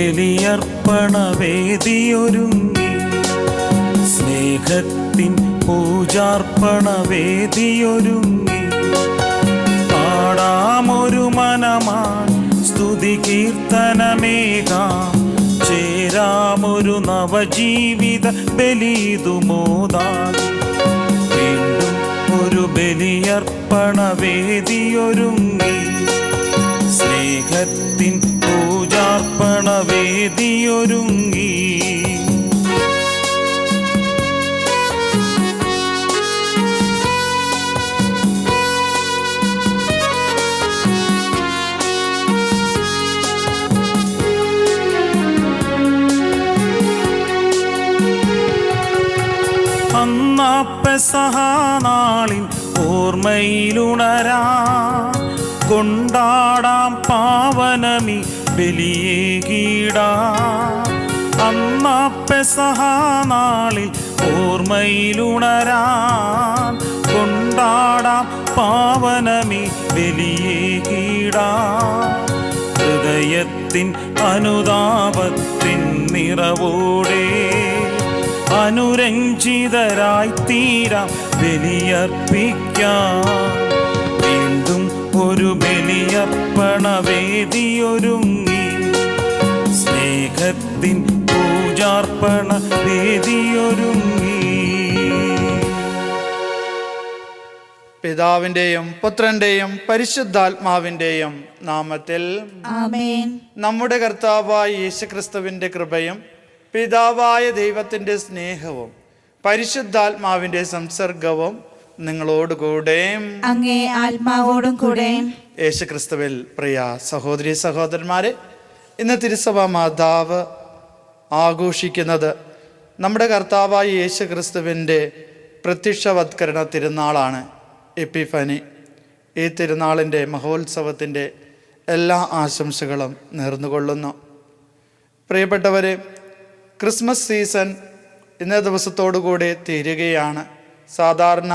ബലിയർപ്പണവേദിയൊരുങ്ങി, സ്നേഹത്തിൻ പൂജാർപ്പണവേദിയൊരുങ്ങി. പാടാമൊരു മനമായി സ്തുതി കീർത്തനമേകാം, ചേരാമൊരു നവജീവിത ബലിതുമോദാം. വീണ്ടും ഒരു ബലിയർപ്പണവേദിയൊരുങ്ങി, സ്നേഹത്തിൻ പൂജാർപ്പണവേദിയൊരുങ്ങി. അന്നാ പെസഹ നാളിൻ ഓർമ്മയിലുണരാ, കൊണ്ടാടാം പാവനമി ബലിയേകീടാം. അന്നാ പെസഹ നാളിൽ ഓർമ്മയിലുണരാം, കൊണ്ടാടാം പാവനമി ബലിയേകീടാം. ഹൃദയത്തിൻ അനുതാപത്തിൻ നിറവോടെ അനുരഞ്ജിതരായി തീരാം ബലിയർപ്പിക്കാം. വീണ്ടും ഒരു ബലിയർപ്പണവേദിയൊരുങ്ങി, സ്നേഹത്തിൻ പൂജാർപ്പണവേദിയൊരുങ്ങി. പിതാവിൻ്റെയും പുത്രൻ്റെയും പരിശുദ്ധാത്മാവിൻ്റെയും നാമത്തിൽ ആമേൻ. നമ്മുടെ കർത്താവായ യേശുക്രിസ്തുവിൻ്റെ കൃപയും പിതാവായ ദൈവത്തിൻ്റെ സ്നേഹവും പരിശുദ്ധാത്മാവിൻ്റെ സംസർഗവും നിങ്ങളോടുകൂടെ അങ്ങേ ആത്മാവോടും കൂടെ. യേശുക്രിസ്തുവിൽ പ്രിയ സഹോദരി സഹോദരന്മാരെ, ഇന്ന് തിരുസഭാ മാതാവ് ആഘോഷിക്കുന്നത് നമ്മുടെ കർത്താവായ യേശുക്രിസ്തുവിൻ്റെ പ്രത്യക്ഷവത്കരണ തിരുനാളാണ്, എപ്പിഫനി. ഈ തിരുനാളിൻ്റെ മഹോത്സവത്തിൻ്റെ എല്ലാ ആശംസകളും നേർന്നുകൊള്ളുന്നു. പ്രിയപ്പെട്ടവരെ, ക്രിസ്മസ് സീസൺ ഇന്നേ ദിവസത്തോടുകൂടി തീരുകയാണ്. സാധാരണ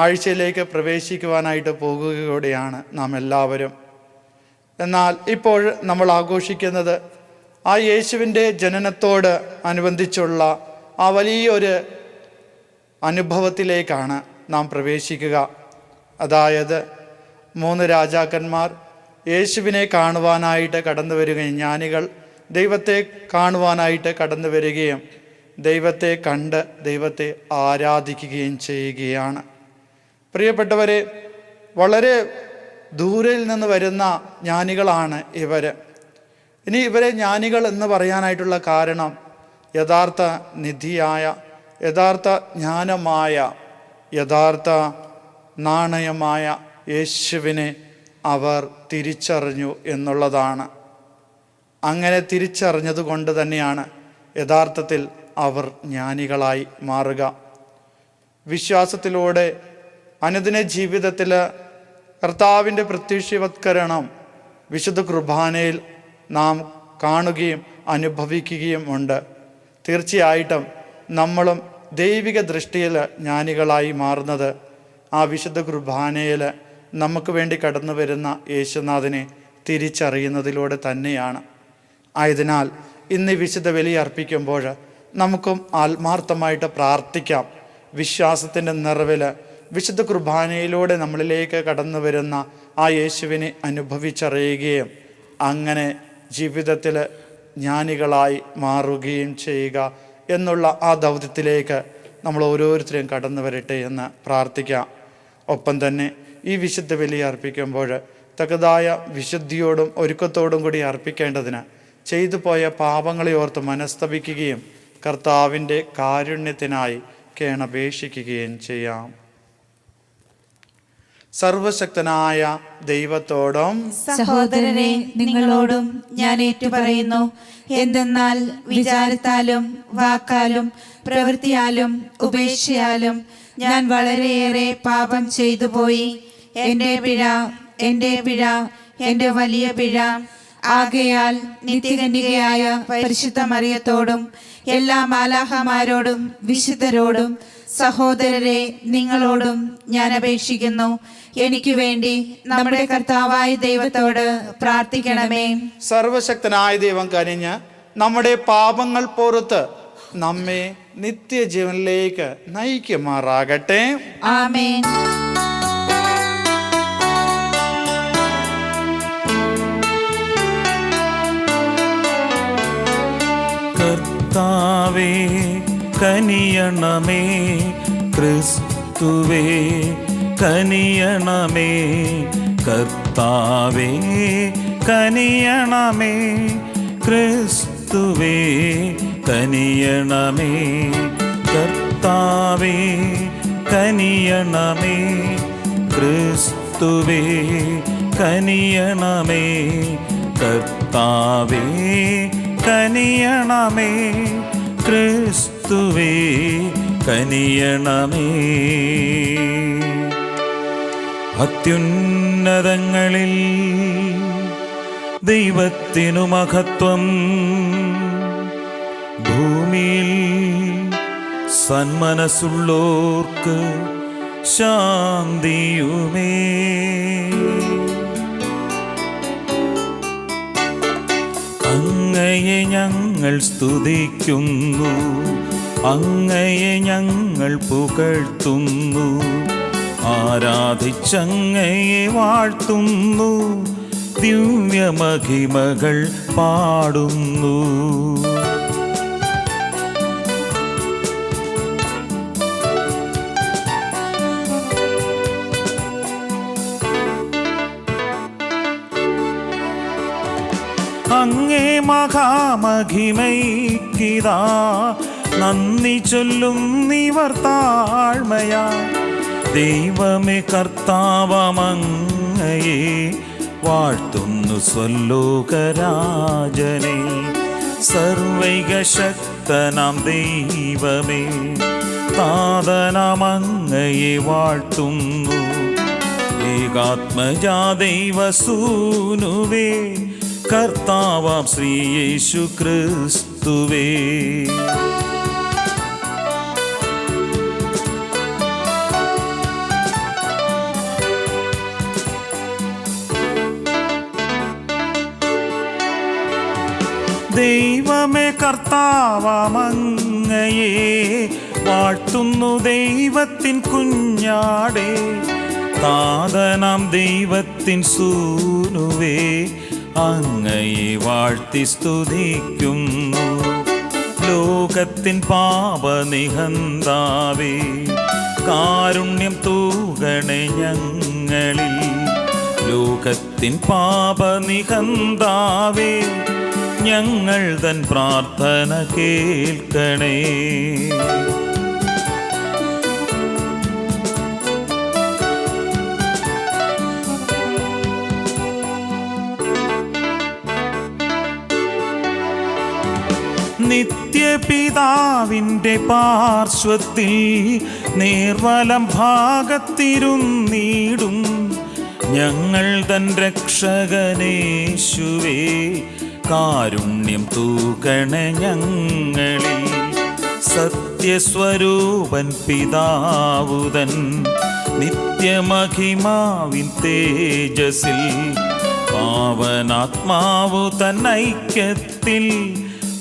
ആഴ്ചയിലേക്ക് പ്രവേശിക്കുവാനായിട്ട് പോകുകയോടെയാണ് നാം എല്ലാവരും. എന്നാൽ ഇപ്പോൾ നമ്മൾ ആഘോഷിക്കുന്നത് ആ യേശുവിൻ്റെ ജനനത്തോട് അനുബന്ധിച്ചുള്ള ആ വലിയൊരു അനുഭവത്തിലേക്കാണ് നാം പ്രവേശിക്കുക. അതായത് 3 രാജാക്കന്മാർ യേശുവിനെ കാണുവാനായിട്ട് കടന്നു വരികയും ജ്ഞാനികൾ ദൈവത്തെ കാണുവാനായിട്ട് കടന്നു വരികയും ദൈവത്തെ കണ്ട് ദൈവത്തെ ആരാധിക്കുകയും ചെയ്യുകയാണ്. പ്രിയപ്പെട്ടവരെ, വളരെ ദൂരയിൽ നിന്ന് വരുന്ന ജ്ഞാനികളാണ് ഇവർ. ഇനി ഇവരെ ജ്ഞാനികൾ എന്ന് പറയാനായിട്ടുള്ള കാരണം യഥാർത്ഥ നിധിയായ, യഥാർത്ഥ ജ്ഞാനമായ, യഥാർത്ഥ നാണയമായ യേശുവിനെ അവർ തിരിച്ചറിഞ്ഞു എന്നുള്ളതാണ്. അങ്ങനെ തിരിച്ചറിഞ്ഞത് കൊണ്ട് തന്നെയാണ് യഥാർത്ഥത്തിൽ അവർ ജ്ഞാനികളായി മാറുക. വിശ്വാസത്തിലൂടെ അനുദിന ജീവിതത്തിൽ കർത്താവിൻ്റെ പ്രത്യക്ഷവത്കരണം വിശുദ്ധ കുർബാനയിൽ നാം കാണുകയും അനുഭവിക്കുകയും ഉണ്ട്. തീർച്ചയായിട്ടും നമ്മളും ദൈവിക ദൃഷ്ടിയിൽ ജ്ഞാനികളായി മാറുന്നത് ആ വിശുദ്ധ കുർബാനയിൽ നമുക്ക് വേണ്ടി കടന്നു വരുന്ന യേശുനാഥനെ തിരിച്ചറിയുന്നതിലൂടെ തന്നെയാണ്. ആയതിനാൽ ഇന്ന് വിശുദ്ധ ബലി അർപ്പിക്കുമ്പോൾ നമുക്കും ആത്മാർത്ഥമായിട്ട് പ്രാർത്ഥിക്കാം. വിശ്വാസത്തിൻ്റെ നിറവിൽ വിശുദ്ധ കുർബാനയിലൂടെ നമ്മളിലേക്ക് കടന്നു വരുന്ന ആ യേശുവിനെ അനുഭവിച്ചറിയുകയും അങ്ങനെ ജീവിതത്തിൽ ജ്ഞാനികളായി മാറുകയും ചെയ്യുക എന്നുള്ള ആ ദൗത്യത്തിലേക്ക് നമ്മൾ ഓരോരുത്തരും കടന്നു വരട്ടെ എന്ന് പ്രാർത്ഥിക്കാം. ഒപ്പം തന്നെ ഈ വിശുദ്ധ ബലി അർപ്പിക്കുമ്പോൾ തക്കതായ വിശുദ്ധിയോടും ഒരുക്കത്തോടും കൂടി അർപ്പിക്കേണ്ടതിന് ചെയ്തു പോയ പാപങ്ങളെ ഓർത്ത് മനസ്തപിക്കുകയും കർത്താവിൻ്റെ കാരുണ്യത്തിനായി കേണപേക്ഷിക്കുകയും ചെയ്യാം. സർവശക്തനായ ദൈവത്തോടും സഹോദരരെ നിങ്ങളോടും ഞാൻ ഏറ്റുപറയുന്നു. എന്തെന്നാൽ വിചാരത്താലും വാക്കാലും പ്രവൃത്തിയാലും ഉപേക്ഷയാലും ഞാൻ വളരെയേറെ പാപം ചെയ്തു പോയി. എൻ്റെ പിഴ, എൻ്റെ വലിയ പിഴ. ആകയാൽ നിത്യകന്യകയായ പരിശുദ്ധ മറിയത്തോടും എല്ലാ മാലാഖമാരോടും വിശുദ്ധരോടും സഹോദരരെ, നിങ്ങളോടും ഞാൻ അപേക്ഷിക്കുന്നു, എനിക്ക് വേണ്ടി നമ്മുടെ കർത്താവായ ദൈവത്തോട് പ്രാർത്ഥിക്കണമേ. സർവശക്തനായ ദൈവം കനിഞ്ഞ് നമ്മുടെ പാപങ്ങൾ പുറത്ത് നമ്മെ നിത്യജീവനിലേക്ക് നയിക്കുമാറാകട്ടെ. ആമേൻ. കർത്താവേ കനിയണമേ, ക്രിസ്തുവേ കനിയണമേ, കർത്താവേ കനിയണമേ, ക്രിസ്തുവേ കനിയണമേ, കർത്താവേ കനിയണമേ, ക്രിസ്തുവേ കനിയണമേ, കർത്താവേ കനിയണമേ, ക്രിസ്തുവേ കനിയണമേ. അത്യുന്നതങ്ങളിൽ ദൈവത്തിനു മഹത്വം, ഭൂമിയിൽ സന്മനസ്സുള്ളോർക്ക് ശാന്തിയുമേ. അങ്ങയെ ഞങ്ങൾ സ്തുതിക്കുന്നു, അങ്ങയെ ഞങ്ങൾ പുകഴ്ത്തുന്നു, ആരാധിച്ചങ്ങയെ വാഴ്ത്തുന്നു, ദിവ്യമഹിമകൾ പാടുന്നു. അങ്ങേ മഹാമഹിമയ്ക്കിതാ നന്ദി ചൊല്ലുന്നിവർ താഴ്മയാ. ദൈവമേ കർത്താവമങ്ങയെ വാഴ്ത്തുന്നു സ്വലോകരാജനെ. സർവൈകശക്തനാം ദൈവമേ താതനാമങ്ങയെ വാഴ്ത്തുന്നു. ഏകാത്മജാ ദൈവസൂനുവേ കർത്താവാം ശ്രീ യേശു ക്രിസ്തുവേ. ദൈവമേ കർത്താവാമങ്ങയെ വാഴ്ത്തുന്നു ദൈവത്തിൻ കുഞ്ഞാടേ. താതനാം ദൈവത്തിൻ സൂനുവേ അങ്ങയെ വാഴ്ത്തി സ്തുതിക്കുന്നു. ലോകത്തിൻ പാപനിഹന്താവേ കാരുണ്യം തൂകണേ ഞങ്ങളിൽ. ലോകത്തിൻ പാപനിഹന്താവേ ഞങ്ങൾ തൻ പ്രാർത്ഥന കേൾക്കണേ. നിത്യപിതാവിൻ്റെ പാർശ്വത്തിൽ നേർവലം ഭാഗത്തിരുന്നീടും ഞങ്ങൾ തൻ രക്ഷകനേശുവേ കാരുണ്യം തൂകണ ഞങ്ങളിൽ. സത്യസ്വരൂപൻ പിതാവുതൻ നിത്യമഹിമാവിൻ തേജസ്സിൽ പാവനാത്മാവു തൻ ഐക്യത്തിൽ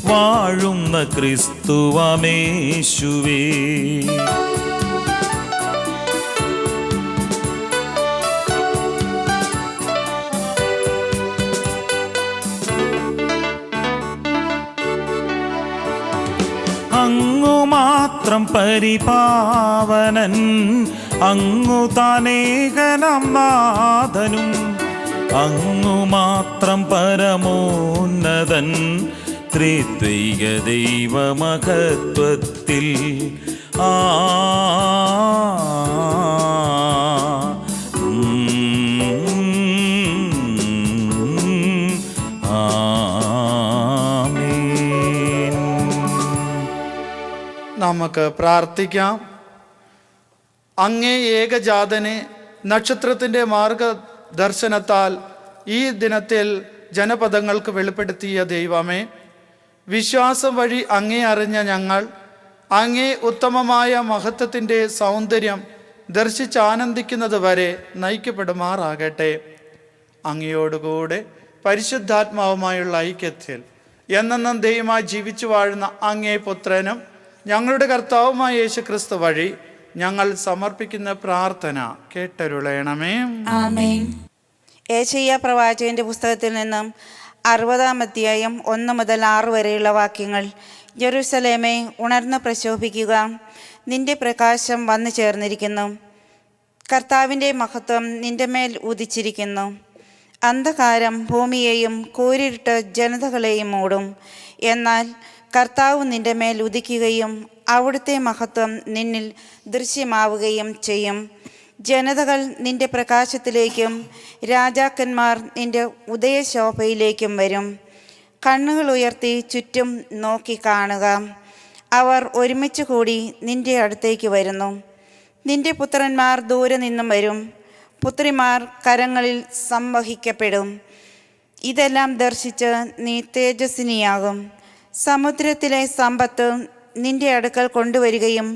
വാഴുന്ന ക്രിസ്തുവമേശുവേ. അങ്ങു മാത്രം പരിപാവനൻ, അങ്ങു താനേകനാം നാഥനും, അങ്ങു മാത്രം പരമോന്നതൻ ത്രിത്വൈക ദൈവമഹത്വത്തിൽ. നമുക്ക് പ്രാർത്ഥിക്കാം. അങ്ങേ ഏകജാതനെ നക്ഷത്രത്തിൻ്റെ മാർഗദർശനത്താൽ ഈ ദിനത്തിൽ ജനപദങ്ങൾക്ക് വെളിപ്പെടുത്തിയ ദൈവമേ, വിശ്വാസം വഴി അങ്ങേ അറിഞ്ഞ ഞങ്ങൾ അങ്ങേ ഉത്തമമായ മഹത്വത്തിൻ്റെ സൗന്ദര്യം ദർശിച്ച് ആനന്ദിക്കുന്നത് വരെ നയിക്കപ്പെടുമാറാകട്ടെ. അങ്ങയോടുകൂടെ പരിശുദ്ധാത്മാവുമായുള്ള ഐക്യത്തിൽ എന്നെന്നും ദൈവമായി ജീവിച്ചു വാഴുന്ന അങ്ങേ പുത്രനും ഞങ്ങളുടെ കർത്താവുമായ യേശു ക്രിസ്തു വഴി ഞങ്ങൾ സമർപ്പിക്കുന്ന പ്രാർത്ഥന കേട്ടരുളയണമേ. ആമേൻ. ഏശയ്യാ പ്രവാചകന്റെ പുസ്തകത്തിൽ നിന്നും 60-ാം അധ്യായം 1 മുതൽ 6 വരെയുള്ള വാക്യങ്ങൾ. ജെറുസലേമേ, ഉണർന്ന് പ്രശോഭിക്കുക, നിന്റെ പ്രകാശം വന്നു ചേർന്നിരിക്കുന്നു. കർത്താവിൻ്റെ മഹത്വം നിന്റെ മേൽ ഉദിച്ചിരിക്കുന്നു. അന്ധകാരം ഭൂമിയെയും കൂരിട്ട് ജനതകളെയും മൂടും. എന്നാൽ കർത്താവ് നിന്റെ മേൽ ഉദിക്കുകയും അവിടുത്തെ മഹത്വം നിന്നിൽ ദൃശ്യമാവുകയും ചെയ്യും. ജനതകൾ നിന്റെ പ്രകാശത്തിലേക്കും രാജാക്കന്മാർ നിന്റെ ഉദയശോഭയിലേക്കും വരും. കണ്ണുകൾ ഉയർത്തി ചുറ്റും നോക്കി കാണുക. അവർ ഒരുമിച്ച് കൂടി നിന്റെ അടുത്തേക്ക് വരുന്നു. നിന്റെ പുത്രന്മാർ ദൂരെ നിന്നും വരും, പുത്രിമാർ കരങ്ങളിൽ സംവഹിക്കപ്പെടും. ഇതെല്ലാം ദർശിച്ച് നീ തേജസ്വിനിയാകും. സമുദ്രത്തിലെ സമ്പത്ത് നിന്റെ അടുക്കൽ കൊണ്ടുവരികയും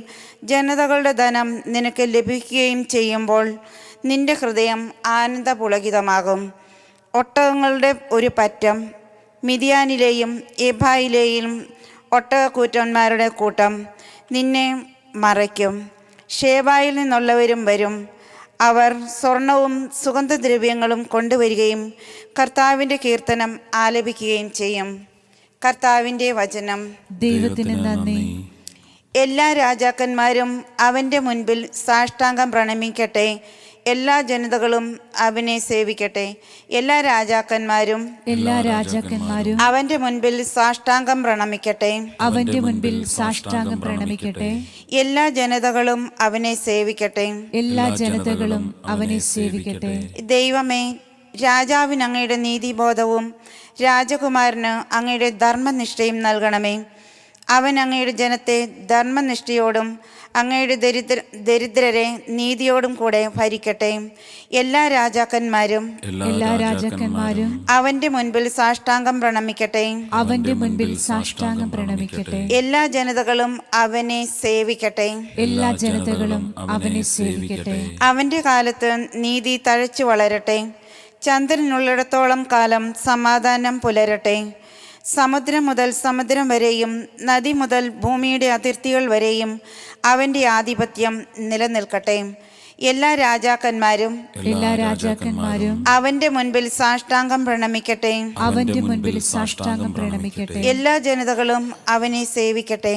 ജനതകളുടെ ധനം നിനക്ക് ലഭിക്കുകയും ചെയ്യുമ്പോൾ നിന്റെ ഹൃദയം ആനന്ദപുളകിതമാകും. ഒട്ടകങ്ങളുടെ ഒരു പറ്റം, മിദ്യാനിലെയും എബായിലെയും ഒട്ടകക്കൂറ്റന്മാരുടെ കൂട്ടം നിന്നെ മറയ്ക്കും. ഷേബായിൽ നിന്നുള്ളവരും വരും. അവർ സ്വർണവും സുഗന്ധദ്രവ്യങ്ങളും കൊണ്ടുവരികയും കർത്താവിൻ്റെ കീർത്തനം ആലപിക്കുകയും ചെയ്യും. കർത്താവിൻ്റെ വചനം. ദൈവത്തിന് നന്ദി. എല്ലാ രാജാക്കന്മാരും അവൻ്റെ മുൻപിൽ സാഷ്ടാംഗം പ്രണമിക്കട്ടെ. എല്ലാ ജനതകളും അവനെ സേവിക്കട്ടെ. എല്ലാ രാജാക്കന്മാരും അവന്റെ മുൻപിൽ സാഷ്ടാംഗം പ്രണമിക്കട്ടെ. സാഷ്ടാംഗം പ്രണമിക്കട്ടെ. എല്ലാ ജനതകളും അവനെ സേവിക്കട്ടെ. അവനെ സേവിക്കട്ടെ. ദൈവമേ, രാജാവിന് അങ്ങയുടെ നീതിബോധവും രാജകുമാരന് അങ്ങയുടെ ധർമ്മനിഷ്ഠയും നൽകണമേ. അവൻ അങ്ങയുടെ ജനത്തെ ധർമ്മനിഷ്ഠയോടും അങ്ങയുടെ ദരിദ്രരെ നീതിയോടും കൂടെ ഭരിക്കട്ടെ. എല്ലാ രാജാക്കന്മാരും അവന്റെ മുൻപിൽ സാഷ്ടാംഗം പ്രണമിക്കട്ടെ. എല്ലാ ജനതകളും അവനെ സേവിക്കട്ടെ. അവന്റെ കാലത്ത് നീതി തഴച്ചു വളരട്ടെ. ചന്ദ്രനുള്ളിടത്തോളം കാലം സമാധാനം പുലരട്ടെ. സമുദ്രം മുതൽ സമുദ്രം വരെയും നദി മുതൽ ഭൂമിയുടെ അതിർത്തികൾ വരെയും അവൻ്റെ ആധിപത്യം നിലനിൽക്കട്ടെ. എല്ലാ രാജാക്കന്മാരും അവന്റെ മുൻപിൽ സാഷ്ടാംഗം പ്രണമിക്കട്ടെ. എല്ലാ ജനതകളും അവനെ സേവിക്കട്ടെ.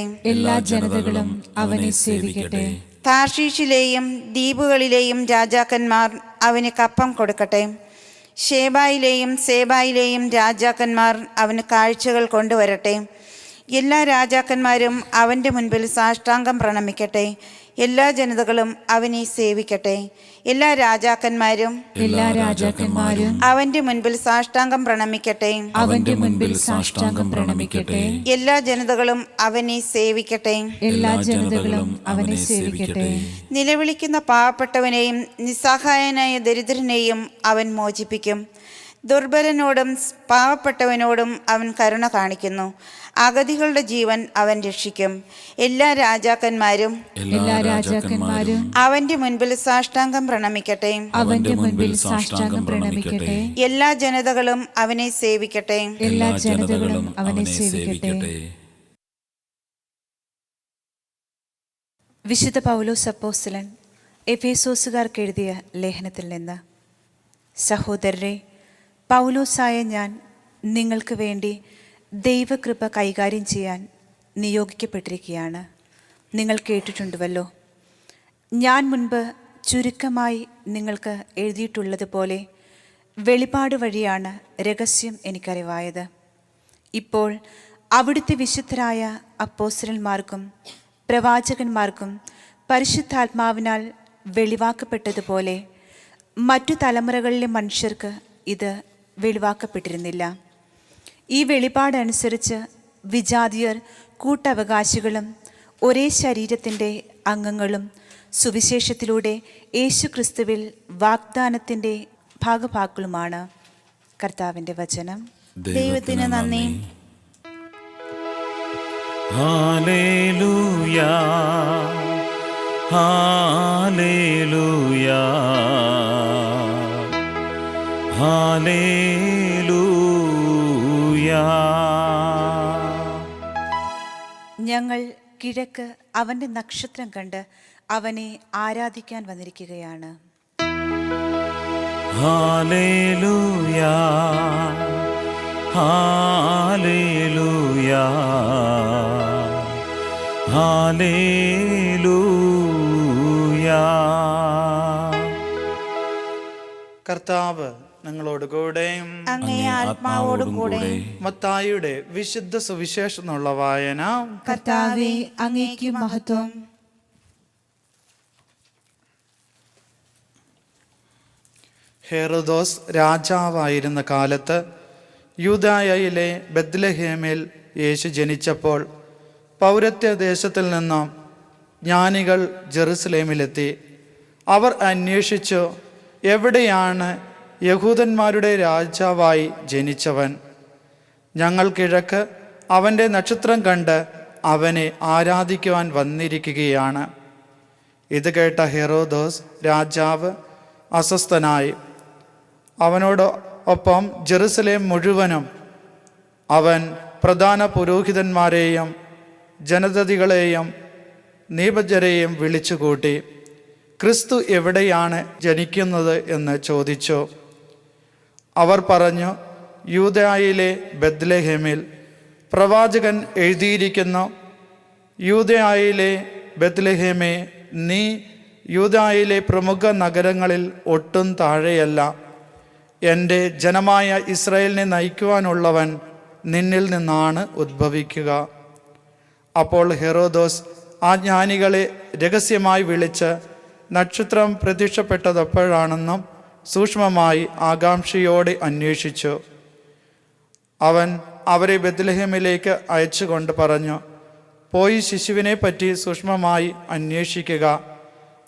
താർഷീഷിലെയും ദ്വീപുകളിലെയും രാജാക്കന്മാർ അവന് കപ്പം കൊടുക്കട്ടെ. ഷേബായിലെയും സേബായിലെയും രാജാക്കന്മാർ അവന് കാഴ്ചകൾ കൊണ്ടുവരട്ടെ. എല്ലാ രാജാക്കന്മാരും അവൻ്റെ മുൻപിൽ സാഷ്ടാംഗം പ്രണമിക്കട്ടെ. എല്ലാ ജനതകളും അവനെ സേവിക്കട്ടെ. എല്ലാ രാജാക്കന്മാരും അവന്റെ മുൻപിൽ സാഷ്ടാംഗം പ്രണമിക്കട്ടെ. എല്ലാ ജനതകളും അവനെ സേവിക്കട്ടെ. നിലവിളിക്കുന്ന പാവപ്പെട്ടവനെയും നിസ്സഹായനായ ദരിദ്രനെയും അവൻ മോചിപ്പിക്കും. ദുർബലനോടും പാവപ്പെട്ടവനോടും അവൻ കരുണ കാണിക്കുന്നു. അഗതികളുടെ ജീവൻ അവൻ രക്ഷിക്കും. എല്ലാ രാജാക്കന്മാരും അവന്റെ മുൻപിൽ സാഷ്ടാംഗം പ്രണമിക്കട്ടെ. എല്ലാ ജനതകളും അവനെ സേവിക്കട്ടെ. വിശുദ്ധ പൗലോസ് അപ്പോസ്തലൻ എഫേസോസുകാർക്ക് എഴുതിയ ലേഖനത്തിൽ നിന്ന്. സഹോദരരെ, പൗലോസായ ഞാൻ നിങ്ങൾക്ക് വേണ്ടി ദൈവകൃപ കൈകാര്യം ചെയ്യാൻ നിയോഗിക്കപ്പെട്ടിരിക്കുകയാണ്. നിങ്ങൾ കേട്ടിട്ടുണ്ടുവല്ലോ. ഞാൻ മുൻപ് ചുരുക്കമായി നിങ്ങൾക്ക് എഴുതിയിട്ടുള്ളതുപോലെ വെളിപാട് വഴിയാണ് രഹസ്യം എനിക്കറിവായത്. ഇപ്പോൾ അവിടുത്തെ വിശുദ്ധരായ അപ്പോസ്തലന്മാർക്കും പ്രവാചകന്മാർക്കും പരിശുദ്ധാത്മാവിനാൽ വെളിവാക്കപ്പെട്ടതുപോലെ മറ്റു തലമുറകളിലെ മനുഷ്യർക്ക് ഇത് വെളിവാക്കപ്പെട്ടിരുന്നില്ല. ഈ വെളിപാടനുസരിച്ച് വിജാതിയർ കൂട്ടവകാശികളും ഒരേ ശരീരത്തിൻ്റെ അംഗങ്ങളും സുവിശേഷത്തിലൂടെ യേശുക്രിസ്തുവിൽ വാഗ്ദാനത്തിൻ്റെ ഭാഗഭാക്കുകളുമാണ്. കർത്താവിൻ്റെ വചനം. ദൈവത്തിന് നന്ദി. Hallelujah hallelujah hallelujah. ഞങ്ങൾ കിഴക്ക് അവൻ്റെ നക്ഷത്രം കണ്ട് അവനെ ആരാധിക്കാൻ വന്നിരിക്കുകയാണ്. Hallelujah hallelujah hallelujah. കർത്താവ് നിങ്ങളോടുകൂടെ അങ്ങേ ആത്മാവോടും കൂടെ. മത്തായിയുടെ വിശുദ്ധ സുവിശേഷം എന്നുള്ള വായന. കർത്താവേ, അങ്ങേക്ക് മഹത്വം. ഹെറോദോസ് രാജാവായിരുന്ന കാലത്ത് യൂദായയിലെ ബത്ലഹേമിൽ യേശു ജനിച്ചപ്പോൾ പൗരത്യ ദേശത്തിൽ നിന്നും ജ്ഞാനികൾ ജെറുസലേമിലെത്തി. അവർ അന്വേഷിച്ചു, എവിടെയാണ് യഹൂദന്മാരുടെ രാജാവായി ജനിച്ചവൻ? ഞങ്ങൾ കിഴക്ക് അവൻ്റെ നക്ഷത്രം കണ്ട് അവനെ ആരാധിക്കുവാൻ വന്നിരിക്കുകയാണ്. ഇത് കേട്ട ഹെറോദോസ് രാജാവ് അസ്വസ്ഥനായി. അവനോട് ഒപ്പം ജെറുസലേം മുഴുവനും അവൻ പ്രധാന പുരോഹിതന്മാരെയും ജനതതികളെയും നീപജരെയും വിളിച്ചുകൂട്ടി ക്രിസ്തു എവിടെയാണ് ജനിക്കുന്നത് എന്ന് ചോദിച്ചു. അവർ പറഞ്ഞു, യൂദയായിലെ ബത്ലഹേമിൽ. പ്രവാചകൻ എഴുതിയിരിക്കുന്നു, യൂദയായിലെ ബത്ലഹേമേ, നീ യൂദയായിലെ പ്രമുഖ നഗരങ്ങളിൽ ഒട്ടും താഴെയല്ല. എൻ്റെ ജനമായ ഇസ്രായേലിനെ നയിക്കുവാനുള്ളവൻ നിന്നിൽ നിന്നാണ് ഉദ്ഭവിക്കുക. അപ്പോൾ ഹെറോദോസ് ആ ജ്ഞാനികളെ രഹസ്യമായി വിളിച്ച് നക്ഷത്രം പ്രത്യക്ഷപ്പെട്ടതെപ്പോഴാണെന്നും സൂക്ഷ്മമായി ആകാംക്ഷയോടെ അന്വേഷിച്ചു. അവൻ അവരെ ബത്ലഹേമിലേക്ക് അയച്ചുകൊണ്ട് പറഞ്ഞു, പോയി ശിശുവിനെ പറ്റി സൂക്ഷ്മമായി അന്വേഷിക്കുക.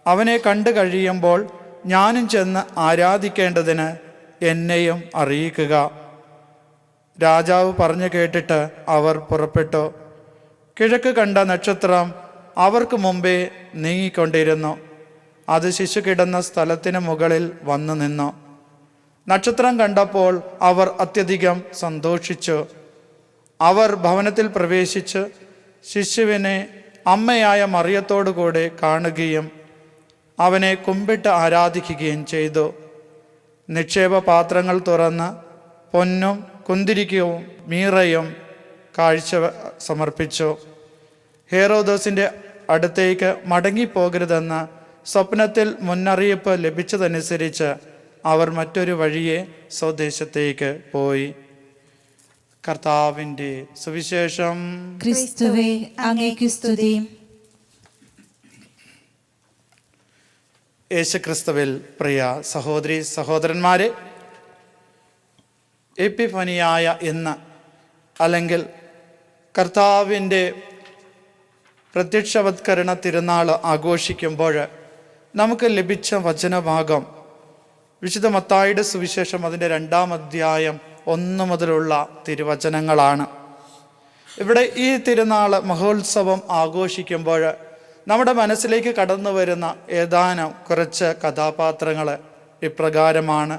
അവനെ കണ്ടു കഴിയുമ്പോൾ ഞാനും ചെന്ന് ആരാധിക്കേണ്ടതിന് എന്നെയും അറിയിക്കുക. രാജാവ് പറഞ്ഞു കേട്ടിട്ട് അവർ പുറപ്പെട്ടു. കിഴക്ക് കണ്ട നക്ഷത്രം അവർക്ക് മുമ്പേ നീങ്ങിക്കൊണ്ടിരുന്നു. അത് ശിശു കിടന്ന സ്ഥലത്തിന് മുകളിൽ വന്നു നിന്നു. നക്ഷത്രം കണ്ടപ്പോൾ അവർ അത്യധികം സന്തോഷിച്ചു. അവർ ഭവനത്തിൽ പ്രവേശിച്ച് ശിശുവിനെ അമ്മയായ മറിയത്തോടു കൂടെ കാണുകയും അവനെ കുമ്പിട്ട് ആരാധിക്കുകയും ചെയ്തു. നിക്ഷേപ പാത്രങ്ങൾ തുറന്ന് പൊന്നും കുന്തിരിക്കവും മീറയും കാഴ്ച സമർപ്പിച്ചു. ഹെറോദോസിൻ്റെ അടുത്തേക്ക് മടങ്ങിപ്പോകരുതെന്ന് സ്വപ്നത്തിൽ മുന്നറിയിപ്പ് ലഭിച്ചതനുസരിച്ച് അവർ മറ്റൊരു വഴിയെ സ്വദേശത്തേക്ക് പോയി. കർത്താവിൻ്റെ സുവിശേഷം. ക്രിസ്തുവേ, അങ്ങേക്ക് സ്തുതി. യേശുക്രിസ്തുവിൽ പ്രിയ സഹോദരി സഹോദരന്മാരെ, എപ്പിഫനിയായ ഇന്ന്, അല്ലെങ്കിൽ കർത്താവിൻ്റെ പ്രത്യക്ഷവത്കരണ തിരുനാൾ ആഘോഷിക്കുമ്പോൾ നമുക്ക് ലഭിച്ച വചനഭാഗം വിശുദ്ധ മത്തായിയുടെ സുവിശേഷം അതിൻ്റെ 2-ാം അധ്യായം 1 മുതലുള്ള തിരുവചനങ്ങളാണ്. ഇവിടെ ഈ തിരുനാൾ മഹോത്സവം ആഘോഷിക്കുമ്പോൾ നമ്മുടെ മനസ്സിലേക്ക് കടന്നു വരുന്ന ഏതാനും കുറച്ച് കഥാപാത്രങ്ങൾ ഇപ്രകാരമാണ്.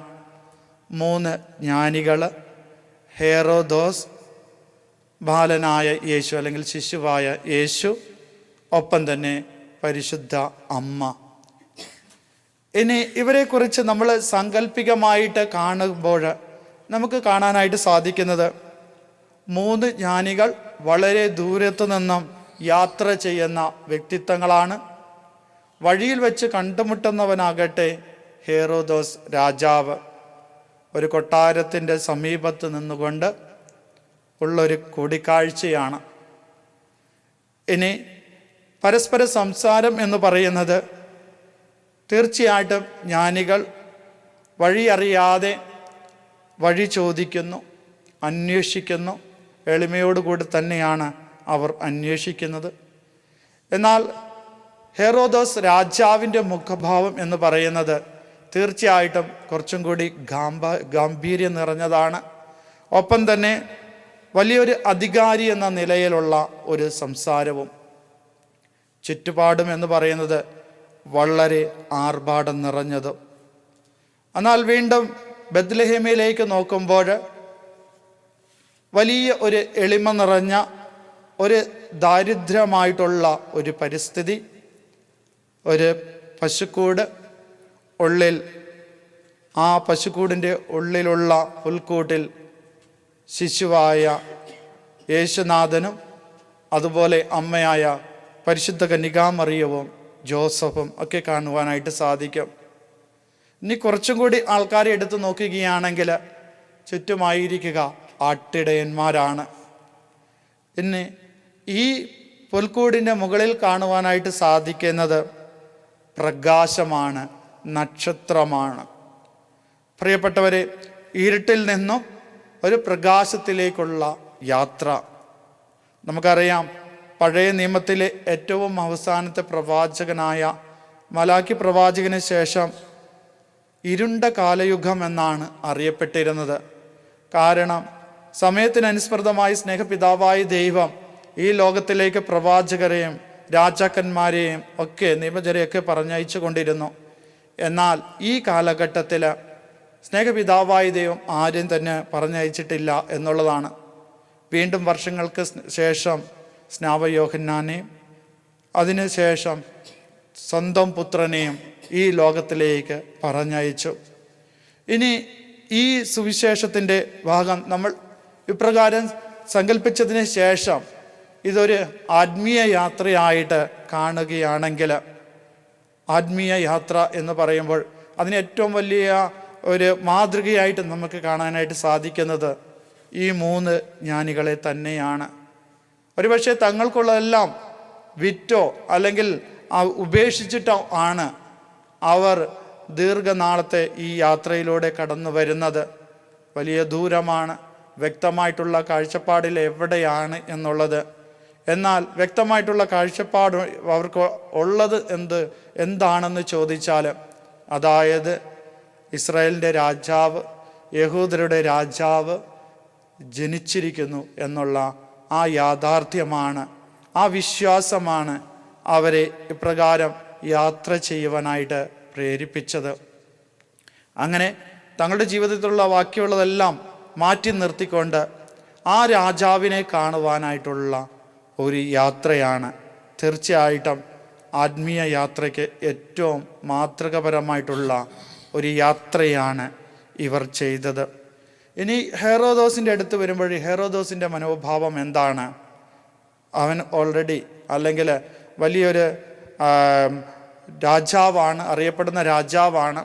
3 ജ്ഞാനികൾ, ഹെറോദോസ്, ബാലനായ യേശു അല്ലെങ്കിൽ ശിശുവായ യേശു, ഒപ്പം തന്നെ പരിശുദ്ധ അമ്മ. ഇനി ഇവരെക്കുറിച്ച് നമ്മൾ സാങ്കല്പികമായിട്ട് കാണുമ്പോൾ നമുക്ക് കാണാനായിട്ട് സാധിക്കുന്നത് 3 ജ്ഞാനികൾ വളരെ ദൂരത്തു നിന്നും യാത്ര ചെയ്യുന്ന വ്യക്തിത്വങ്ങളാണ്. വഴിയിൽ വെച്ച് കണ്ടുമുട്ടുന്നവനാകട്ടെ ഹെറോദോസ് രാജാവ്. ഒരു കൊട്ടാരത്തിൻ്റെ സമീപത്ത് നിന്നുകൊണ്ട് ഉള്ളൊരു കൂടിക്കാഴ്ചയാണ്. ഇനി പരസ്പര സംസാരം എന്ന് പറയുന്നത് തീർച്ചയായിട്ടും ജ്ഞാനികൾ വഴി അറിയാതെ വഴി ചോദിക്കുന്നു, അന്വേഷിക്കുന്നു. എളിമയോടുകൂടി തന്നെയാണ് അവർ അന്വേഷിക്കുന്നത്. എന്നാൽ ഹെറോദോസ് രാജാവിൻ്റെ മുഖഭാവം എന്ന് പറയുന്നത് തീർച്ചയായിട്ടും കുറച്ചും കൂടി ഗാംഭീര്യം നിറഞ്ഞതാണ്. ഒപ്പം തന്നെ വലിയൊരു അധികാരി എന്ന നിലയിലുള്ള ഒരു സംസാരവും. ചുറ്റുപാടും എന്ന് പറയുന്നത് വളരെ ആർഭാടം നിറഞ്ഞതും. എന്നാൽ വീണ്ടും ബത്ലഹേമിലേക്ക് നോക്കുമ്പോൾ വലിയ ഒരു എളിമ നിറഞ്ഞ ഒരു ദാരിദ്ര്യമായിട്ടുള്ള ഒരു പരിസ്ഥിതി. ഒരു പശുക്കൂട്, ഉള്ളിൽ ആ പശുക്കൂടിൻ്റെ ഉള്ളിലുള്ള പുൽക്കൂട്ടിൽ ശിശുവായ യേശുനാഥനും അതുപോലെ അമ്മയായ പരിശുദ്ധ കന്യകാമറിയവും ജോസഫും ഒക്കെ കാണുവാനായിട്ട് സാധിക്കും. ഇനി കുറച്ചും കൂടി ആൾക്കാരെ എടുത്തു നോക്കുകയാണെങ്കിൽ ചുറ്റുമായിരിക്കുക ആട്ടിടയന്മാരാണ്. ഇനി ഈ പുൽക്കൂടിൻ്റെ മുകളിൽ കാണുവാനായിട്ട് സാധിക്കുന്നത് പ്രകാശമാണ്, നക്ഷത്രമാണ്. പ്രിയപ്പെട്ടവരെ, ഇരുട്ടിൽ നിന്നും ഒരു പ്രകാശത്തിലേക്കുള്ള യാത്ര. നമുക്കറിയാം, പഴയ നിയമത്തിലെ ഏറ്റവും അവസാനത്തെ പ്രവാചകനായ മലാക്കി പ്രവാചകന് ശേഷം ഇരുണ്ട കാലയുഗം എന്നാണ് അറിയപ്പെട്ടിരുന്നത്. കാരണം സമയത്തിനനുസൃതമായി സ്നേഹപിതാവായ ദൈവം ഈ ലോകത്തിലേക്ക് പ്രവാചകരെയും രാജാക്കന്മാരെയും ഒക്കെ നിയമജരെയൊക്കെ പറഞ്ഞയച്ചു കൊണ്ടിരുന്നു. എന്നാൽ ഈ കാലഘട്ടത്തിൽ സ്നേഹപിതാവായ ദൈവം ആരും തന്നെ പറഞ്ഞയച്ചിട്ടില്ല എന്നുള്ളതാണ്. വീണ്ടും വർഷങ്ങൾക്ക് ശേഷം സ്നാപകയോഹന്നാനെയും അതിനുശേഷം സ്വന്തം പുത്രനെയും ഈ ലോകത്തിലേക്ക് പറഞ്ഞയച്ചു. ഇനി ഈ സുവിശേഷത്തിൻ്റെ ഭാഗം നമ്മൾ ഇപ്രകാരം സങ്കല്പിച്ചതിന് ശേഷം ഇതൊരു ആത്മീയ യാത്രയായിട്ട് കാണുകയാണെങ്കിൽ, ആത്മീയ യാത്ര എന്ന് പറയുമ്പോൾ അതിന് ഏറ്റവും വലിയ ഒരു മാതൃകയായിട്ട് നമുക്ക് കാണാനായിട്ട് സാധിക്കുന്നത് ഈ 3 ജ്ഞാനികളെ തന്നെയാണ്. ഒരുപക്ഷെ തങ്ങൾക്കുള്ളതെല്ലാം വിറ്റോ അല്ലെങ്കിൽ ഉപേക്ഷിച്ചിട്ടോ ആണ് അവർ ദീർഘനാളത്തെ ഈ യാത്രയിലൂടെ കടന്നു വരുന്നത്. വലിയ ദൂരമാണ്, വ്യക്തമായിട്ടുള്ള കാഴ്ചപ്പാടിൽ എവിടെയാണ് എന്നുള്ളത്. എന്നാൽ വ്യക്തമായിട്ടുള്ള കാഴ്ചപ്പാട് അവർക്ക് ഉള്ളത് എന്താണെന്ന് ചോദിച്ചാൽ, അതായത് ഇസ്രായേലിൻ്റെ രാജാവ്, യഹൂദരുടെ രാജാവ് ജനിച്ചിരിക്കുന്നു എന്നുള്ള ആ യാഥാർത്ഥ്യമാണ്, ആ വിശ്വാസമാണ് അവരെ ഇപ്രകാരം യാത്ര ചെയ്യുവാനായിട്ട് പ്രേരിപ്പിച്ചത്. അങ്ങനെ തങ്ങളുടെ ജീവിതത്തിലുള്ള ബാക്കിയുള്ളതെല്ലാം മാറ്റി നിർത്തിക്കൊണ്ട് ആ രാജാവിനെ കാണുവാനായിട്ടുള്ള ഒരു യാത്രയാണ്. തീർച്ചയായിട്ടും ആത്മീയ യാത്രയ്ക്ക് ഏറ്റവും മാതൃകപരമായിട്ടുള്ള ഒരു യാത്രയാണ് ഇവർ ചെയ്തത്. ഇനി ഹെറോദോസിൻ്റെ അടുത്ത് വരുമ്പോൾ ഹെറോദോസിൻ്റെ മനോഭാവം എന്താണ്? അവൻ ഓൾറെഡി അല്ലെങ്കിൽ വലിയൊരു രാജാവാണ്, അറിയപ്പെടുന്ന രാജാവാണ്.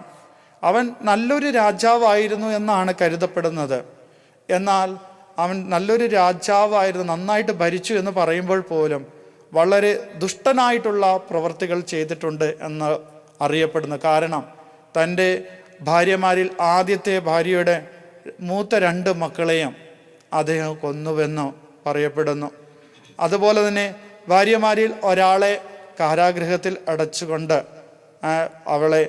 അവൻ നല്ലൊരു രാജാവായിരുന്നു എന്നാണ് കരുതപ്പെടുന്നത്. എന്നാൽ അവൻ നല്ലൊരു രാജാവായിരുന്നു, നന്നായിട്ട് ഭരിച്ചു എന്ന് പറയുമ്പോൾ പോലും വളരെ ദുഷ്ടനായിട്ടുള്ള പ്രവൃത്തികൾ ചെയ്തിട്ടുണ്ട് എന്ന് അറിയപ്പെടുന്നു. കാരണം തൻ്റെ ഭാര്യമാരിൽ ആദ്യത്തെ ഭാര്യയുടെ മൂത്ത 2 മക്കളെയും അദ്ദേഹം കൊന്നുവെന്ന് പറയപ്പെടുന്നു. അതുപോലെ തന്നെ ഭാര്യമാരിൽ ഒരാളെ കാരാഗൃഹത്തിൽ അടച്ചുകൊണ്ട് അവളെ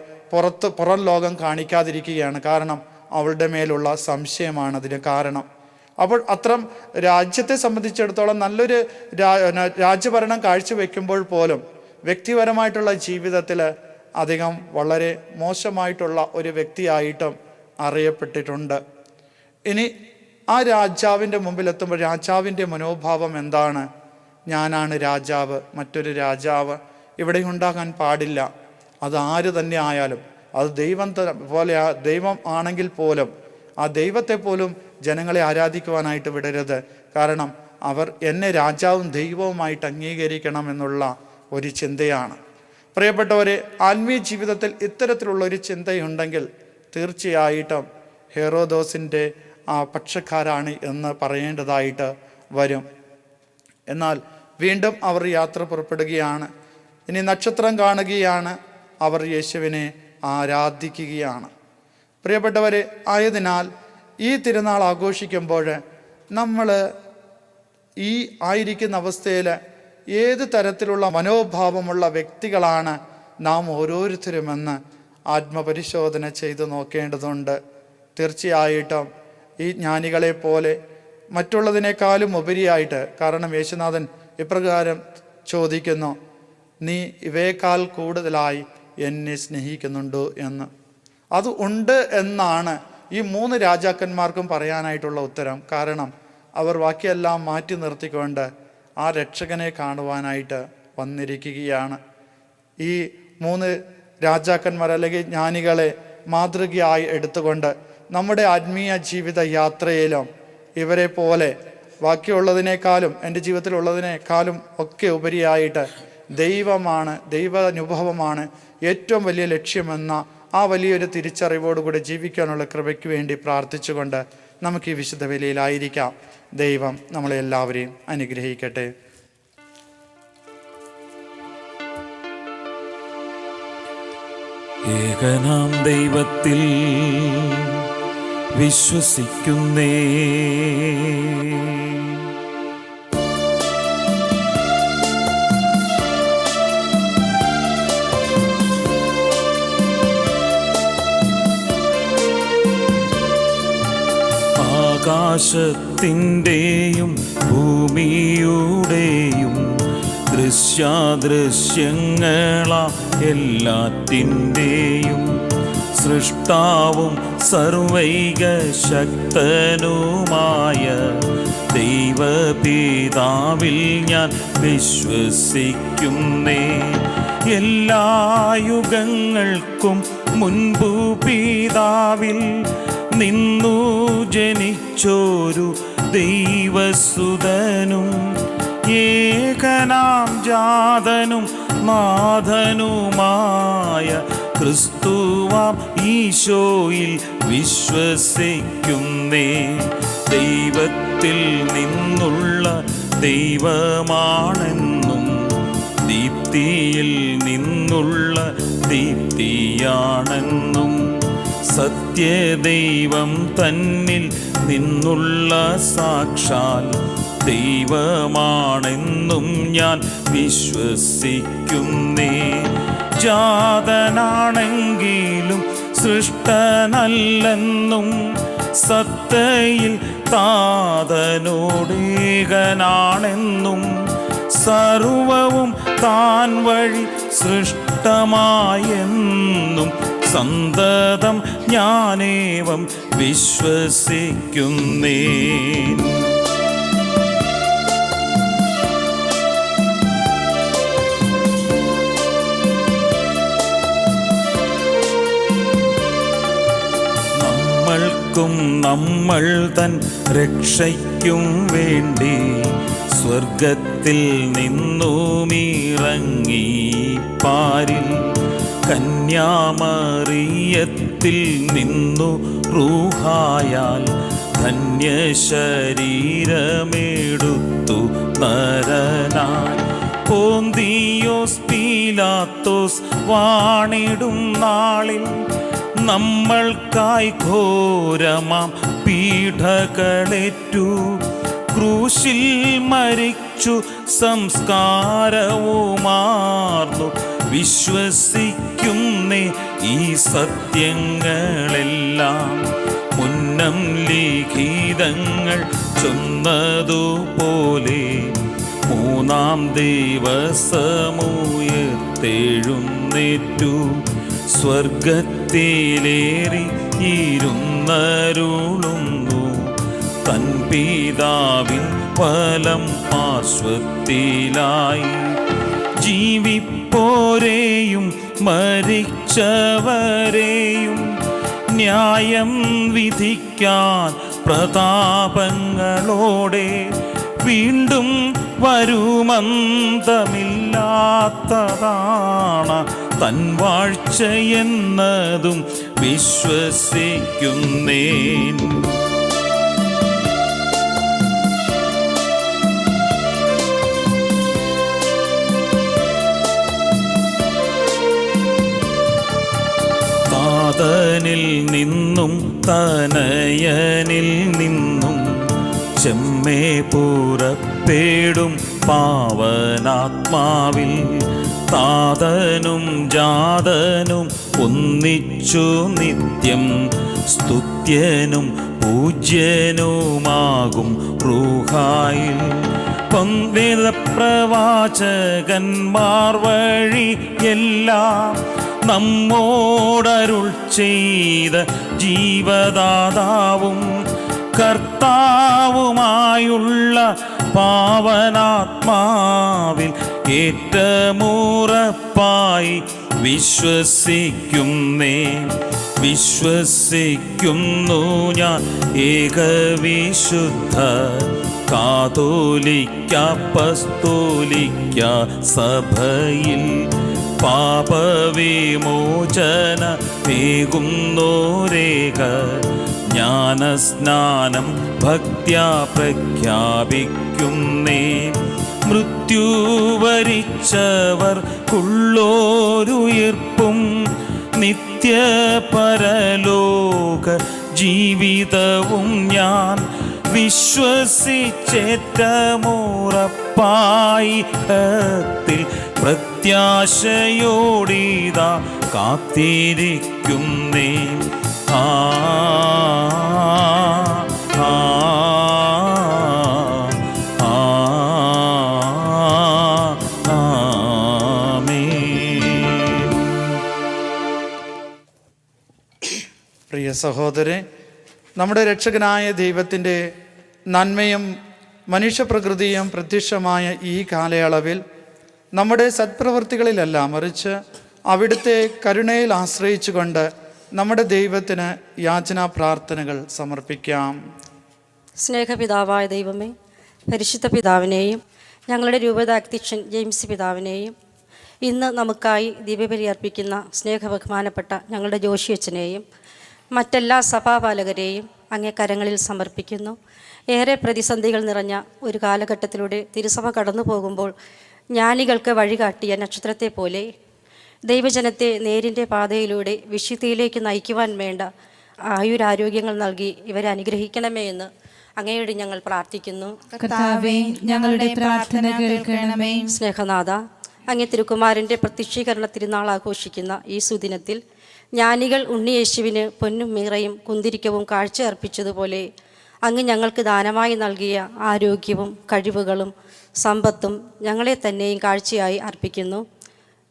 പുറം ലോകം കാണിക്കാതിരിക്കുകയാണ്. കാരണം അവളുടെ മേലുള്ള സംശയമാണ് അതിന് കാരണം. അപ്പോൾ അത്തരം രാജ്യത്തെ സംബന്ധിച്ചിടത്തോളം നല്ലൊരു രാജ്യഭരണം കാഴ്ചവെക്കുമ്പോൾ പോലും വ്യക്തിപരമായിട്ടുള്ള ജീവിതത്തിൽ അധികം വളരെ മോശമായിട്ടുള്ള ഒരു വ്യക്തിയായിട്ടും അറിയപ്പെട്ടിട്ടുണ്ട്. ഇനി ആ രാജാവിൻ്റെ മുമ്പിലെത്തുമ്പോൾ രാജാവിൻ്റെ മനോഭാവം എന്താണ്? ഞാനാണ് രാജാവ്, മറ്റൊരു രാജാവ് ഇവിടെ ഉണ്ടാകാൻ പാടില്ല. അത് ആര് തന്നെ ആയാലും, അത് ദൈവം പോലെ ദൈവം ആണെങ്കിൽ പോലും ആ ദൈവത്തെ പോലും ജനങ്ങളെ ആരാധിക്കുവാനായിട്ട് വിടരുത്. കാരണം അവർ എന്നെ രാജാവും ദൈവവുമായിട്ട് അംഗീകരിക്കണം എന്നുള്ള ഒരു ചിന്തയാണ്. പ്രിയപ്പെട്ടവരെ, ആത്മീയ ജീവിതത്തിൽ ഇത്തരത്തിലുള്ള ഒരു ചിന്തയുണ്ടെങ്കിൽ തീർച്ചയായിട്ടും ഹെറോദോസിൻ്റെ പക്ഷക്കാരാണ് എന്ന് പറയേണ്ടതായിട്ട് വരും. എന്നാൽ വീണ്ടും അവർ യാത്ര പുറപ്പെടുകയാണ്. ഇനി നക്ഷത്രം കാണുകയാണ്, അവർ യേശുവിനെ ആരാധിക്കുകയാണ്. പ്രിയപ്പെട്ടവരെ, ആയതിനാൽ ഈ തിരുനാൾ ആഘോഷിക്കുമ്പോൾ നമ്മൾ ഈ ആയിരിക്കുന്ന അവസ്ഥയിൽ ഏത് തരത്തിലുള്ള മനോഭാവമുള്ള വ്യക്തികളാണ് നാം ഓരോരുത്തരുമെന്ന് ആത്മപരിശോധന ചെയ്തു നോക്കേണ്ടതുണ്ട്. തീർച്ചയായിട്ടും ഈ ജ്ഞാനികളെ പോലെ മറ്റുള്ളതിനേക്കാളും ഉപരിയായിട്ട്. കാരണം യേശുനാഥൻ ഇപ്രകാരം ചോദിക്കുന്നു, നീ ഇവയേക്കാൾ കൂടുതലായി എന്നെ സ്നേഹിക്കുന്നുണ്ടോ എന്ന്. അത് ഉണ്ട് എന്നാണ് ഈ 3 രാജാക്കന്മാർക്കും പറയാനായിട്ടുള്ള ഉത്തരം. കാരണം അവർ ബാക്കിയെല്ലാം മാറ്റി നിർത്തിക്കൊണ്ട് ആ രക്ഷകനെ കാണുവാനായിട്ട് വന്നിരിക്കുകയാണ്. ഈ 3 രാജാക്കന്മാർ അല്ലെങ്കിൽ ജ്ഞാനികളെ മാതൃകയായി എടുത്തുകൊണ്ട് നമ്മുടെ ആത്മീയ ജീവിത യാത്രയിലും ഇവരെ പോലെ ബാക്കിയുള്ളതിനേക്കാളും എൻ്റെ ജീവിതത്തിലുള്ളതിനേക്കാളും ഒക്കെ ഉപരിയായിട്ട് ദൈവമാണ്, ദൈവാനുഭവമാണ് ഏറ്റവും വലിയ ലക്ഷ്യമെന്ന ആ വലിയൊരു തിരിച്ചറിവോടുകൂടി ജീവിക്കാനുള്ള കൃപയ്ക്ക് വേണ്ടി പ്രാർത്ഥിച്ചുകൊണ്ട് നമുക്ക് ഈ വിശുദ്ധ ബലിയിലായിരിക്കാം. ദൈവം നമ്മളെല്ലാവരെയും അനുഗ്രഹിക്കട്ടെ. ഏകനാം ദൈവത്തിൽ വിശ്വസിക്കുന്നേ, ആകാശത്തിൻ്റെയും ഭൂമിയുടെയും ദൃശ്യാദൃശ്യങ്ങളാ എല്ലാറ്റിൻ്റെയും സൃഷ്ടാവും സർവൈക ശക്തനുമായ ദൈവപിതാവിൽ ഞാൻ വിശ്വസിക്കുന്നേ. എല്ലാ യുഗങ്ങൾക്കും മുൻപു പിതാവിൽ നിന്നു ജനിച്ചോരു ദൈവസുതനും ഏകനാം ജാതനും നാഥനുമായ ക്രിസ്തുവാം ഈശോയിൽ വിശ്വസിക്കുന്നേ. ദൈവത്തിൽ നിന്നുള്ള ദൈവമാണെന്നും ദീപ്തിയിൽ നിന്നുള്ള ദീപ്തിയാണെന്നും സത്യദൈവം തന്നിൽ നിന്നുള്ള സാക്ഷാൽ ദൈവമാണെന്നും ഞാൻ വിശ്വസിക്കുന്നേ. ജാതനാണെങ്കിലും സൃഷ്ടനല്ലെന്നും സത്തയിൽ താതനോടേകനാണെന്നും സർവവും താൻ വഴി സൃഷ്ടമായെന്നും സന്തതം ഞാനേവം വിശ്വസിക്കുന്നേ. നമ്മൾക്കും നമ്മൾ തൻ രക്ഷയ്ക്കും വേണ്ടി സ്വർഗത്തിൽ നിന്നുമിറങ്ങി പാരിൽ കന്യാമറിയത്തിൽ നിന്നു റൂഹായാൽ ധന്യശരീരമെടുത്തു നരനായി പോന്തിയോസ് പീലാത്തോസ് വാണിടും നാളിൽ നമ്മൾക്കായി ഘോരമാം പീഡകളേറ്റു ക്രൂശിൽ മരിച്ചു സംസ്കാരവുമാർന്നു വിശ്വസിക്കുന്നേ. ഈ സത്യങ്ങളെല്ലാം മുന്നം ലിഖിതങ്ങൾ ചൊന്നതുപോലെ മൂന്നാം ദിവസമുയർത്തെഴുന്നേറ്റു സ്വർഗത്തിലേറി ഇരുന്നരുളുന്നു തൻ പിതാവിൻ വലം പാർശ്വത്തിലായി. ജീവിപ്പോരെയും മരിച്ചവരെയും ന്യായം വിധിക്കാൻ പ്രതാപങ്ങളോടെ വീണ്ടും വരുമന്തമില്ലാത്തതാണ് തൻ വാഴ്ചയെന്നതും വിശ്വസിക്കുന്നേൻ. താതനിൽ നിന്നും തനയനിൽ നിന്നും ചെമ്മേ പുറപ്പെടും പാവനാത്മാവിൽ താതനും ജാതനും ഒന്നിച്ചു നിത്യം സ്തുത്യനും പൂജ്യനുമാകും റൂഹായിൽ വേദപ്രവാചകന്മാർ വഴി എല്ലാം നമ്മോടരുൾ ചെയ്ത ജീവദാതാവും കർത്താവുമായുള്ള പാവനാത്മാവിൽ ഏറ്റമുറപ്പായി വിശ്വസിക്കുന്നു ഞാൻ ഏകവിശുദ്ധ കാതോലിക്ക അപ്പസ്തോലിക്ക സഭയിൽ പാപവിമോചനമേകുന്നോരേക ജ്ഞാനസ്നാനം ഭക്ത്യാ പ്രഖ്യാപിക്കുന്നേ. മൃത്യു വരിച്ചവർക്കുള്ളോരുയിർപ്പും നിത്യപരലോക ജീവിതവും ഞാൻ വിശ്വസിച്ചേറ്റമുറപ്പായി ഹത്തിൽ പ്രത്യാശയോടിതാ കാത്തിരിക്കുന്നേ. ആ ആ പ്രിയ സഹോദരേ, നമ്മുടെ രക്ഷകനായ ദൈവത്തിൻ്റെ നന്മയും മനുഷ്യപ്രകൃതിയും പ്രത്യക്ഷമായ ഈ കാലയളവിൽ നമ്മുടെ സത്പ്രവൃത്തികളിലല്ല, മറിച്ച് അവിടുത്തെ കരുണയിൽ ആശ്രയിച്ചുകൊണ്ട് നമ്മുടെ ദൈവത്തിന് യാചനാ പ്രാർത്ഥനകൾ സമർപ്പിക്കാം. സ്നേഹപിതാവായ ദൈവമേ, പരിശുദ്ധ പിതാവിനെയും ഞങ്ങളുടെ രൂപതാധ്യക്ഷൻ ജെയിംസ് പിതാവിനെയും ഇന്ന് നമുക്കായി ദിവ്യബലി അർപ്പിക്കുന്ന സ്നേഹബഹുമാനപ്പെട്ട ഞങ്ങളുടെ ജോഷി അച്ഛനെയും മറ്റെല്ലാ സഭാപാലകരെയും അങ്ങേ കരങ്ങളിൽ സമർപ്പിക്കുന്നു. ഏറെ പ്രതിസന്ധികൾ നിറഞ്ഞ ഒരു കാലഘട്ടത്തിലൂടെ തിരുസഭ കടന്നു പോകുമ്പോൾ ജ്ഞാനികൾക്ക് വഴികാട്ടിയ നക്ഷത്രത്തെ പോലെ ദൈവജനത്തെ നേരിൻ്റെ പാതയിലൂടെ വിശുദ്ധിയിലേക്ക് നയിക്കുവാൻ വേണ്ട ആയുരാരോഗ്യങ്ങൾ നൽകി ഇവരെ അനുഗ്രഹിക്കണമേ എന്ന് അങ്ങയോട് ഞങ്ങൾ പ്രാർത്ഥിക്കുന്നു. കർത്താവേ, ഞങ്ങളുടെ പ്രാർത്ഥന കേൾക്കണമേ. സ്നേഹനാഥ, അങ്ങേ തിരുക്കുമാരൻ്റെ പ്രത്യക്ഷീകരണ തിരുനാൾ ആഘോഷിക്കുന്ന ഈ സുദിനത്തിൽ ജ്ഞാനികൾ ഉണ്ണിയേശുവിന് പൊന്നും മീറയും കുന്തിരിക്കവും കാഴ്ച അർപ്പിച്ചതുപോലെ അങ്ങ് ഞങ്ങൾക്ക് ദാനമായി നൽകിയ ആരോഗ്യവും കഴിവുകളും സമ്പത്തും ഞങ്ങളെ തന്നെയും കാഴ്ചയായി അർപ്പിക്കുന്നു.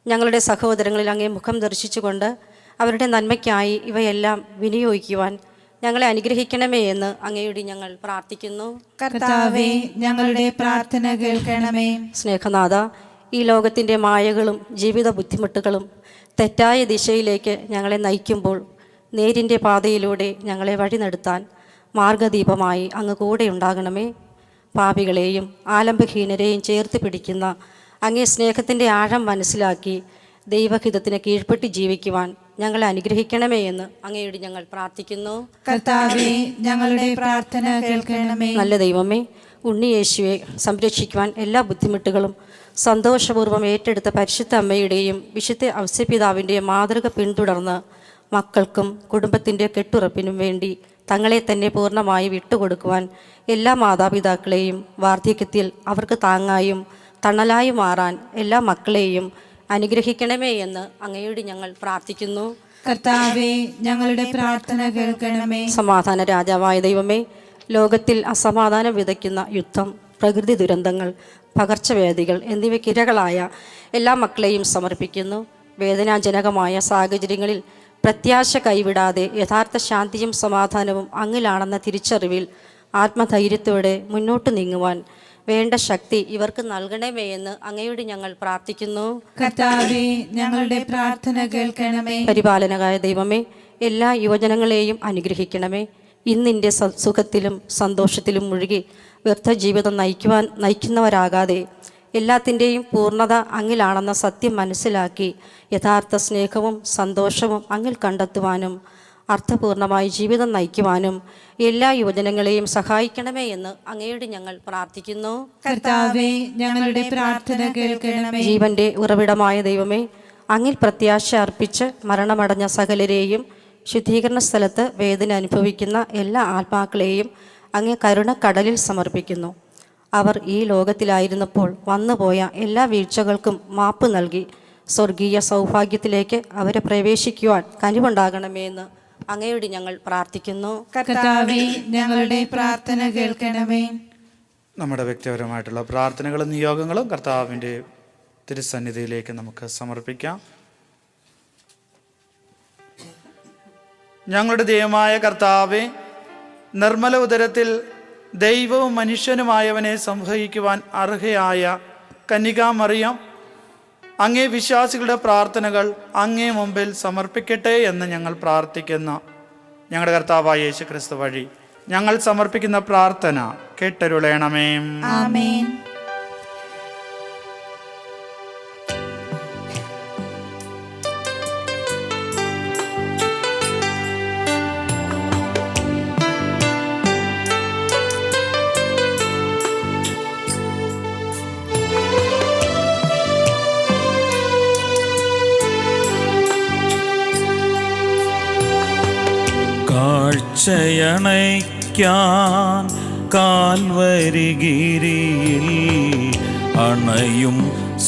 ഞങ്ങളുടെ സഹോദരങ്ങളിൽ അങ്ങേ മുഖം ദർശിച്ചുകൊണ്ട് അവരുടെ നന്മയ്ക്കായി ഇവയെല്ലാം വിനിയോഗിക്കുവാൻ ഞങ്ങളെ അനുഗ്രഹിക്കണമേ എന്ന് അങ്ങയോട് ഞങ്ങൾ പ്രാർത്ഥിക്കുന്നു. കർത്താവേ, ഞങ്ങളുടെ പ്രാർത്ഥന കേൾക്കണമേ. സ്നേഹനാഥ, ഈ ലോകത്തിൻ്റെ മായകളും ജീവിത ബുദ്ധിമുട്ടുകളും തെറ്റായ ദിശയിലേക്ക് ഞങ്ങളെ നയിക്കുമ്പോൾ നേരിൻ്റെ പാതയിലൂടെ ഞങ്ങളെ വഴി നടത്താൻ മാർഗദീപമായി അങ്ങ് കൂടെ ഉണ്ടാകണമേ. പാപികളെയും ആലംബഹീനരെയും ചേർത്ത് പിടിക്കുന്ന അങ്ങേ സ്നേഹത്തിൻ്റെ ആഴം മനസ്സിലാക്കി ദൈവഹിതത്തിന് കീഴ്പ്പെട്ട് ജീവിക്കുവാൻ ഞങ്ങളെ അനുഗ്രഹിക്കണമേ എന്ന് അങ്ങയോട് ഞങ്ങൾ പ്രാർത്ഥിക്കുന്നു. കർത്താവേ, ഞങ്ങളുടെ പ്രാർത്ഥന കേൾക്കണമേ. നല്ല ദൈവമേ, ഉണ്ണിയേശുവെ സംരക്ഷിക്കുവാൻ എല്ലാ ബുദ്ധിമുട്ടുകളും സന്തോഷപൂർവ്വം ഏറ്റെടുത്ത പരിശുദ്ധ അമ്മയുടെയും വിശുദ്ധ ഔസേപിതാവിൻ്റെയും മാതൃക പിന്തുടർന്ന് മക്കൾക്കും കുടുംബത്തിൻ്റെ കെട്ടുറപ്പിനും വേണ്ടി തങ്ങളെ തന്നെ പൂർണ്ണമായി വിട്ടുകൊടുക്കുവാൻ എല്ലാ മാതാപിതാക്കളെയും വാർദ്ധക്യത്തിൽ അവർക്ക് താങ്ങായും തണലായി മാറാൻ എല്ലാ മക്കളെയും അനുഗ്രഹിക്കണമേ എന്ന് അങ്ങയോട് ഞങ്ങൾ പ്രാർത്ഥിക്കുന്നു. കർത്താവേ, ഞങ്ങളുടെ പ്രാർത്ഥന കേൾക്കണമേ. സമാധാന രാജാവായ ദൈവമേ, ലോകത്തിൽ അസമാധാനം വിതയ്ക്കുന്ന യുദ്ധം, പ്രകൃതി ദുരന്തങ്ങൾ, പകർച്ചവ്യാധികൾ എന്നിവയ്ക്കിരകളായ എല്ലാ മക്കളെയും സമർപ്പിക്കുന്നു. വേദനാജനകമായ സാഹചര്യങ്ങളിൽ പ്രത്യാശ കൈവിടാതെ യഥാർത്ഥ ശാന്തിയും സമാധാനവും അങ്ങിലാണെന്ന തിരിച്ചറിവിൽ ആത്മധൈര്യത്തോടെ മുന്നോട്ട് നീങ്ങുവാൻ വേണ്ട ശക്തി ഇവർക്ക് നൽകണമേ എന്ന് അങ്ങയോട് ഞങ്ങൾ പ്രാർത്ഥിക്കുന്നു. കർത്താവേ, ഞങ്ങളുടെ പ്രാർത്ഥന കേൾക്കണമേ. പരിപാലനകായ ദൈവമേ, എല്ലാ യുവജനങ്ങളെയും അനുഗ്രഹിക്കണമേ. ഇന്നിൻ്റെ സുഖത്തിലും സന്തോഷത്തിലും മുഴുകി വ്യർത്ഥ ജീവിതം നയിക്കുന്നവരാകാതെ എല്ലാത്തിൻ്റെയും പൂർണ്ണത അങ്ങിലാണെന്ന സത്യം മനസ്സിലാക്കി യഥാർത്ഥ സ്നേഹവും സന്തോഷവും അങ്ങിൽ കണ്ടെത്തുവാനും അർത്ഥപൂർണമായി ജീവിതം നയിക്കുവാനും എല്ലാ യുവജനങ്ങളെയും സഹായിക്കണമേ എന്ന് അങ്ങയോട് ഞങ്ങൾ പ്രാർത്ഥിക്കുന്നു. കർത്താവേ, ഞങ്ങളുടെ പ്രാർത്ഥന കേൾക്കണമേ. ജീവന്റെ ഉറവിടമായ ദൈവമേ, അങ്ങിൽ പ്രത്യാശ അർപ്പിച്ച് മരണമടഞ്ഞ സകലരെയും ശുദ്ധീകരണ സ്ഥലത്ത് വേദന അനുഭവിക്കുന്ന എല്ലാ ആത്മാക്കളെയും അങ്ങേ കരുണക്കടലിൽ സമർപ്പിക്കുന്നു. അവർ ഈ ലോകത്തിലായിരുന്നപ്പോൾ വന്നുപോയ എല്ലാ വീഴ്ചകൾക്കും മാപ്പ് നൽകി സ്വർഗീയ സൗഭാഗ്യത്തിലേക്ക് അവരെ പ്രവേശിക്കുവാൻ കനിവുണ്ടാകണമേ എന്ന് അങ്ങയോട് ഞങ്ങൾ പ്രാർത്ഥിക്കുന്നു. കർത്താവേ, ഞങ്ങളുടെ പ്രാർത്ഥന കേൾക്കണമേ. നമ്മുടെ വ്യക്തിപരമായിട്ടുള്ള പ്രാർത്ഥനകളും നിയോഗങ്ങളും കർത്താവിൻ്റെ തിരുസന്നിധിയിലേക്ക് നമുക്ക് സമർപ്പിക്കാം. ഞങ്ങളുടെ ദൈവമായ കർത്താവേ, നിർമ്മല ഉദരത്തിൽ ദൈവവും മനുഷ്യനുമായവനെ സംവഹിക്കുവാൻ അർഹയായ കന്യകാമറിയം അങ്ങേ വിശ്വാസികളുടെ പ്രാർത്ഥനകൾ അങ്ങേ മുമ്പിൽ സമർപ്പിക്കട്ടെ എന്ന് ഞങ്ങൾ പ്രാർത്ഥിക്കുന്നു. ഞങ്ങളുടെ കർത്താവായ യേശു ക്രിസ്തു വഴി ഞങ്ങൾ സമർപ്പിക്കുന്ന പ്രാർത്ഥന കേട്ടരുളേണമേ. ആമേൻ. കാഴ്ചയണയ്ക്കാൻ കാൽവരിഗിരിയിൽ അണയും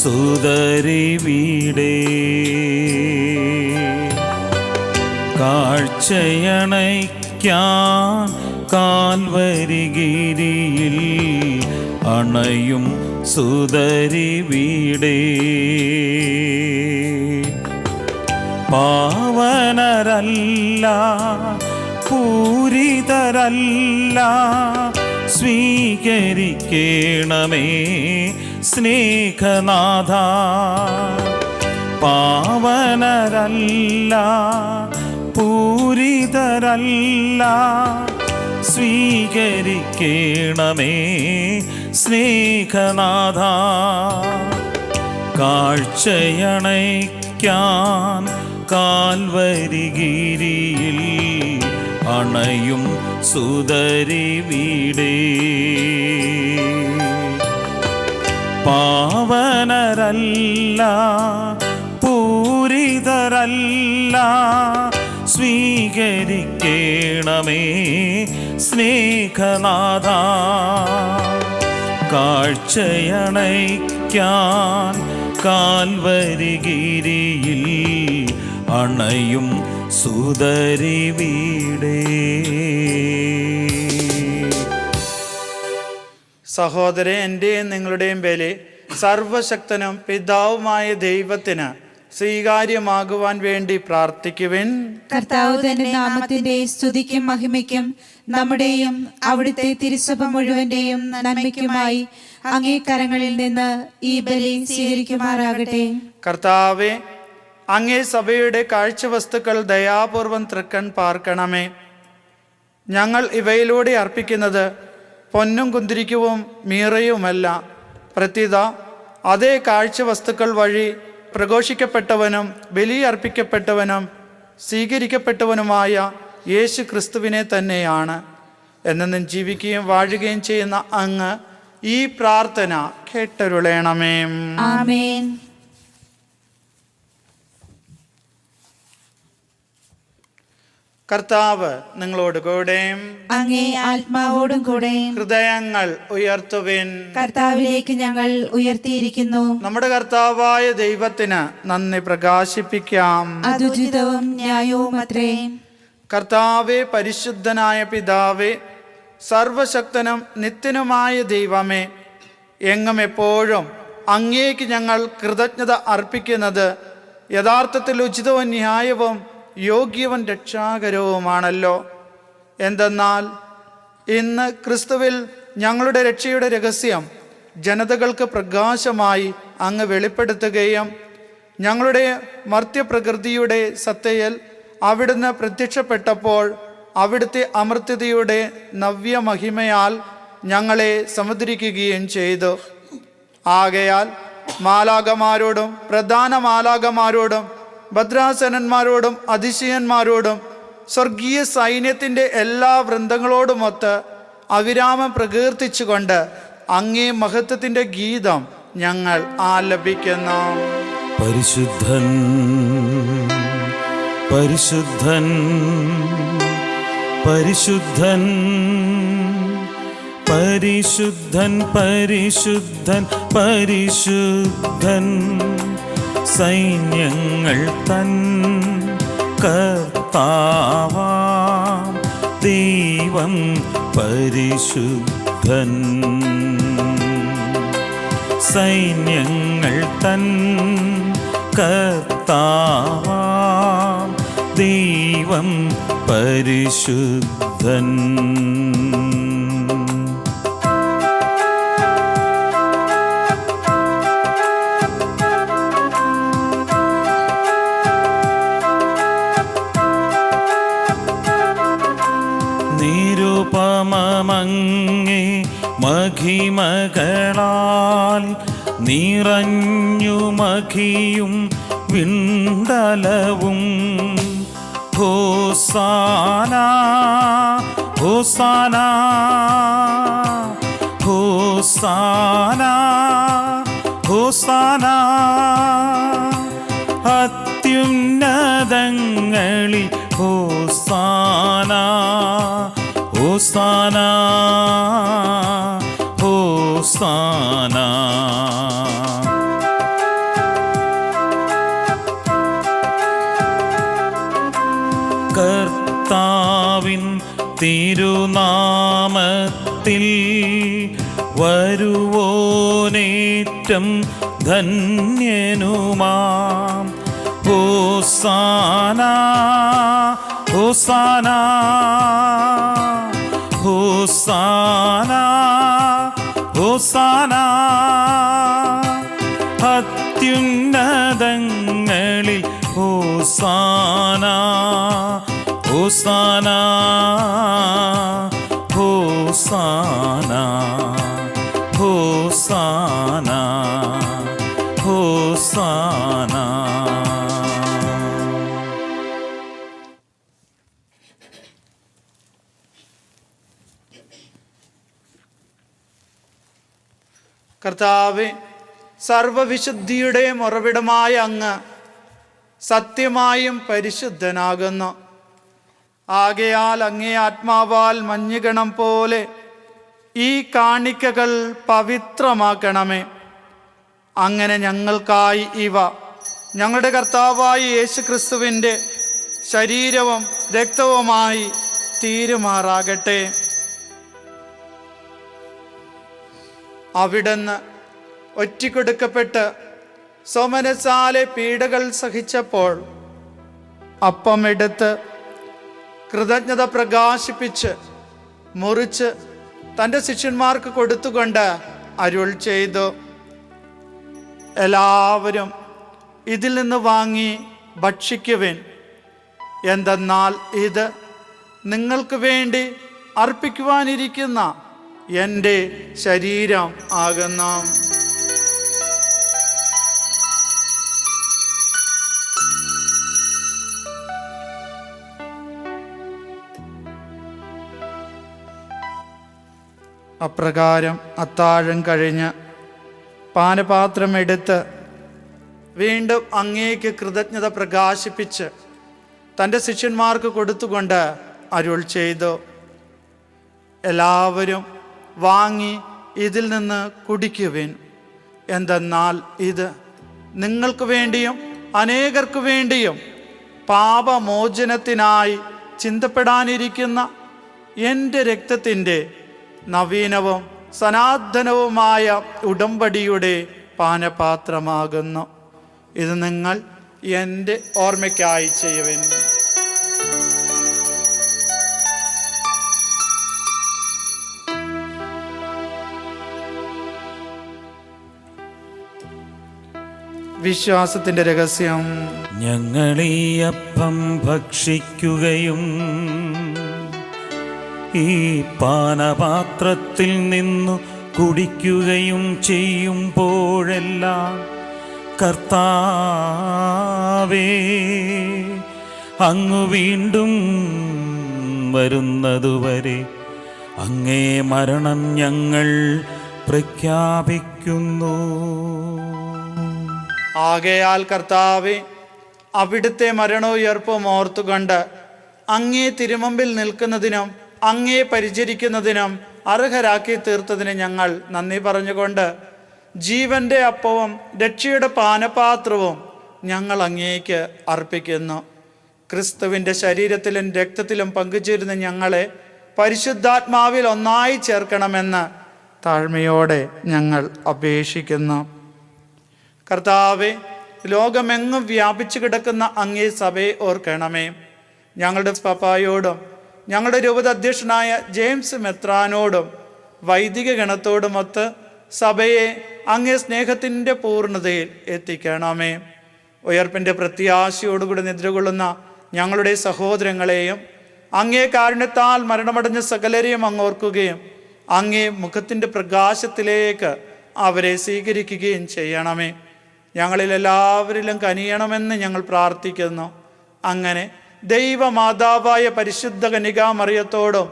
സുതരിവിടെ. കാഴ്ചയണയ്ക്കാൻ കാൽവരിഗിരിയിൽ അണയും സുതരിവിടെ. പാവനരല്ല പൂരിതരല്ല സ്വീകരിക്കണമേ സ്നേഹനാഥ. പാവനരല്ല പൂരിതരല്ല സ്വീകരിക്കണമേ സ്നേഹനാഥ. കാഴ്ചയണയ്ക്കാൻ കാൽവരിഗിരിയിൽ അണയും സുതരിവിടെ. പാവനരല്ല പൂരിതരല്ല സ്വീകരിക്കണമേ സ്നേഹനാഥ. കാഴ്ചയണയ്ക്കാൻ കാൽവരിഗിരിയിൽ അണയും സുതരിവിടെ. സഹോദരൻ, എൻ്റെയും നിങ്ങളുടെയും ബലി സർവശക്തനും പിതാവുമായ ദൈവത്തിന് സ്വീകാര്യമാകുവാൻ വേണ്ടി പ്രാർത്ഥിക്കുവിൻ. കർത്താവ് തന്റെ നാമത്തിന്റെ സ്തുതിക്കും മഹിമയ്ക്കും നമ്മുടെയും അവിടുത്തെ തിരുസഭ മുഴുവന്റെയും നന്മയ്ക്കുമായി അങ്ങേ കരങ്ങളിൽ നിന്ന് ഈ ബലി സ്വീകരിക്കുമാറാകട്ടെ. കർത്താവെ, അങ്ങേ സഭയുടെ കാഴ്ചവസ്തുക്കൾ ദയാപൂർവം തൃക്കൺ പാർക്കണമേ. ഞങ്ങൾ ഇവയിലൂടെ അർപ്പിക്കുന്നത് പൊന്നും കുന്തിരിക്കവും മീറയുമല്ല, പ്രത്യുത അതേ കാഴ്ചവസ്തുക്കൾ വഴി പ്രഘോഷിക്കപ്പെട്ടവനും ബലിയർപ്പിക്കപ്പെട്ടവനും സ്വീകരിക്കപ്പെട്ടവനുമായ യേശു ക്രിസ്തുവിനെ തന്നെയാണ്. എന്നെന്നും ജീവിക്കുകയും വാഴുകയും ചെയ്യുന്ന അങ്ങ് ഈ പ്രാർത്ഥന കേട്ടരുളേണമേ. ആമേൻ. കർത്താവ് നിങ്ങളോട് കൂടെ, അങ്ങേ ആത്മാവോടും കൂടെ. ഹൃദയങ്ങൾ ഉയർത്തുവിൻ. കർത്താവിലേക്ക് ഞങ്ങൾ ഉയർത്തിയിരിക്കുന്നു. നമ്മുടെ കർത്താവായ ദൈവത്തിന് നന്ദി പ്രകാശിപ്പിക്കാം. അതുചിതവും ന്യായവും അത്രേ. കർത്താവെ, പരിശുദ്ധനായ പിതാവേ, സർവശക്തനും നിത്യനുമായ ദൈവമേ, എങ്ങും എപ്പോഴും അങ്ങേക്ക് ഞങ്ങൾ കൃതജ്ഞത അർപ്പിക്കുന്നത് യഥാർത്ഥത്തിൽ ഉചിതവും ന്യായവും യോഗ്യവും രക്ഷാകരവുമാണല്ലോ. എന്തെന്നാൽ ഇന്ന് ക്രിസ്തുവിൽ ഞങ്ങളുടെ രക്ഷയുടെ രഹസ്യം ജനതകൾക്ക് പ്രകാശമായി അങ്ങ് വെളിപ്പെടുത്തുകയും ഞങ്ങളുടെ മർത്യപ്രകൃതിയുടെ സത്തയിൽ അവിടുന്ന് പ്രത്യക്ഷപ്പെട്ടപ്പോൾ അവിടുത്തെ അമർത്യതയുടെ നവ്യമഹിമയാൽ ഞങ്ങളെ സമുദ്രിക്കുകയും ചെയ്തു. ആകയാൽ മാലാകമാരോടും പ്രധാന മാലാകമാരോടും ഭദ്രാസനന്മാരോടും അതിശയന്മാരോടും സ്വർഗീയ സൈന്യത്തിൻ്റെ എല്ലാ വൃന്ദങ്ങളോടുമൊത്ത് അവിരാമം പ്രകീർത്തിച്ചുകൊണ്ട് അങ്ങേ മഹത്വത്തിൻ്റെ ഗീതം ഞങ്ങൾ ആലപിക്കുന്നു. പരിശുദ്ധൻ പരിശുദ്ധൻ പരിശുദ്ധൻ പരിശുദ്ധൻ പരിശുദ്ധൻ പരിശുദ്ധൻ സൈന്യങ്ങൾ തൻ കർത്താവാം ദൈവം പരിശുദ്ധൻ. സൈന്യങ്ങൾ തൻ കർത്താവാം ദൈവം പരിശുദ്ധൻ. നിരുപമങ്ങേ മഹിമകളാൽ നിറഞ്ഞു മഹിയും വിണ്ടലവും. ഹോസാന ഹോസാന ഹോസാന ഹോസാന അത്യുന്നതങ്ങളിൽ ഹോസാന ഹോസാന ഹോസാന. കർത്താവിൻ തിരുനാമത്തിൽ വരുവോനേറ്റം ധന്യനുമാം. ഹോസാന ഹോസാന ഹോസാന ഹോസാന അത്യുന്നതങ്ങളിൽ ഹോസാന ഹോസാന ഹോസാന ഹോസാന ഹോസാന. കർത്താവേ, സർവവിശുദ്ധിയുടെ ഉറവിടമായ അങ്ങ് സത്യമായും പരിശുദ്ധനാകുന്നു. ആകയാൽ അങ്ങേ ആത്മാവാൽ മഞ്ഞുകണം പോലെ ഈ കാണിക്കകൾ പവിത്രമാക്കണമേ. അങ്ങനെ ഞങ്ങൾക്കായി ഇവ ഞങ്ങളുടെ കർത്താവായ യേശുക്രിസ്തുവിൻ്റെ ശരീരവും രക്തവുമായി തീരുമാറാകട്ടെ. അവിടുന്ന് ഒറ്റിക്കൊടുക്കപ്പെട്ട് സ്വമനസാലെ പീഡകൾ സഹിച്ചപ്പോൾ അപ്പമെടുത്ത് കൃതജ്ഞത പ്രകാശിപ്പിച്ച് മുറിച്ച് തൻ്റെ ശിഷ്യന്മാർക്ക് കൊടുത്തുകൊണ്ട് അരുൾ ചെയ്തു, എല്ലാവരും ഇതിൽ നിന്ന് വാങ്ങി ഭക്ഷിക്കുവിൻ. എന്തെന്നാൽ ഇത് നിങ്ങൾക്ക് വേണ്ടി അർപ്പിക്കുവാനിരിക്കുന്ന എൻ്റെ ശരീരം ആകുന്നു. അപ്രകാരം അത്താഴം കഴിഞ്ഞ് പാനപാത്രം എടുത്ത് വീണ്ടും അങ്ങേക്ക് കൃതജ്ഞത പ്രകാശിപ്പിച്ച് തൻ്റെ ശിഷ്യന്മാർക്ക് കൊടുത്തുകൊണ്ട് അരുൾ ചെയ്തു, എല്ലാവരും വാങ്ങി ഇതിൽ നിന്ന് കുടിക്കുവിൻ. എന്തെന്നാൽ ഇത് നിങ്ങൾക്ക് വേണ്ടിയും അനേകർക്ക് വേണ്ടിയും പാപമോചനത്തിനായി ചിന്തപ്പെടാനിരിക്കുന്ന എൻ്റെ രക്തത്തിൻ്റെ നവീനവും സനാതനവുമായ ഉടമ്പടിയുടെ പാനപാത്രമാകുന്നു. ഇത് നിങ്ങൾ എൻ്റെ ഓർമ്മയ്ക്കായി ചെയ്യുവിൻ. വിശ്വാസത്തിൻ്റെ രഹസ്യം. ഞങ്ങളീ അപ്പം ഭക്ഷിക്കുകയും ഈ പാനപാത്രത്തിൽ നിന്നു കുടിക്കുകയും ചെയ്യുമ്പോഴെല്ലാം കർത്താവേ, അങ്ങു വീണ്ടും വരുന്നതുവരെ അങ്ങേ മരണം ഞങ്ങൾ പ്രഖ്യാപിക്കുന്നു. ആകയാൽ കർത്താവേ, അവിടുത്തെ മരണോയർപ്പും ഓർത്തുകൊണ്ട് അങ്ങേ തിരുമുമ്പിൽ നിൽക്കുന്നതിനും അങ്ങേ പരിചരിക്കുന്നതിനും അർഹരാക്കി തീർത്തതിന് ഞങ്ങൾ നന്ദി പറഞ്ഞുകൊണ്ട് ജീവന്റെ അപ്പവും രക്ഷയുടെ പാനപാത്രവും ഞങ്ങൾ അങ്ങേക്ക് അർപ്പിക്കുന്നു. ക്രിസ്തുവിൻ്റെ ശരീരത്തിലും രക്തത്തിലും പങ്കുചേരുന്ന ഞങ്ങളെ പരിശുദ്ധാത്മാവിൽ ഒന്നായി ചേർക്കണമെന്ന് താഴ്മയോടെ ഞങ്ങൾ അപേക്ഷിക്കുന്നു. കർത്താവെ, ലോകമെങ്ങും വ്യാപിച്ചു കിടക്കുന്ന അങ്ങേ സഭയെ ഓർക്കണമേ. ഞങ്ങളുടെ പപ്പായോടും ഞങ്ങളുടെ രൂപത അധ്യക്ഷനായ ജെയിംസ് മെത്രാനോടും വൈദിക ഗണത്തോടുമൊത്ത് സഭയെ അങ്ങേ സ്നേഹത്തിൻ്റെ പൂർണ്ണതയിൽ എത്തിക്കണമേ. ഉയർപ്പിൻ്റെ പ്രത്യാശയോടുകൂടി നിദ്രകൊള്ളുന്ന ഞങ്ങളുടെ സഹോദരങ്ങളെയും അങ്ങേ കാരുണ്യത്താൽ മരണമടഞ്ഞ സകലരെയും അങ്ങ് ഓർക്കുകയും അങ്ങേ മുഖത്തിൻ്റെ പ്രകാശത്തിലേക്ക് അവരെ സ്വീകരിക്കുകയും ചെയ്യണമേ. ഞങ്ങളിൽ എല്ലാവരിലും കനിയണമെന്ന് ഞങ്ങൾ പ്രാർത്ഥിക്കുന്നു. അങ്ങനെ ദൈവമാതാവായ പരിശുദ്ധ കന്യകാമറിയത്തോടും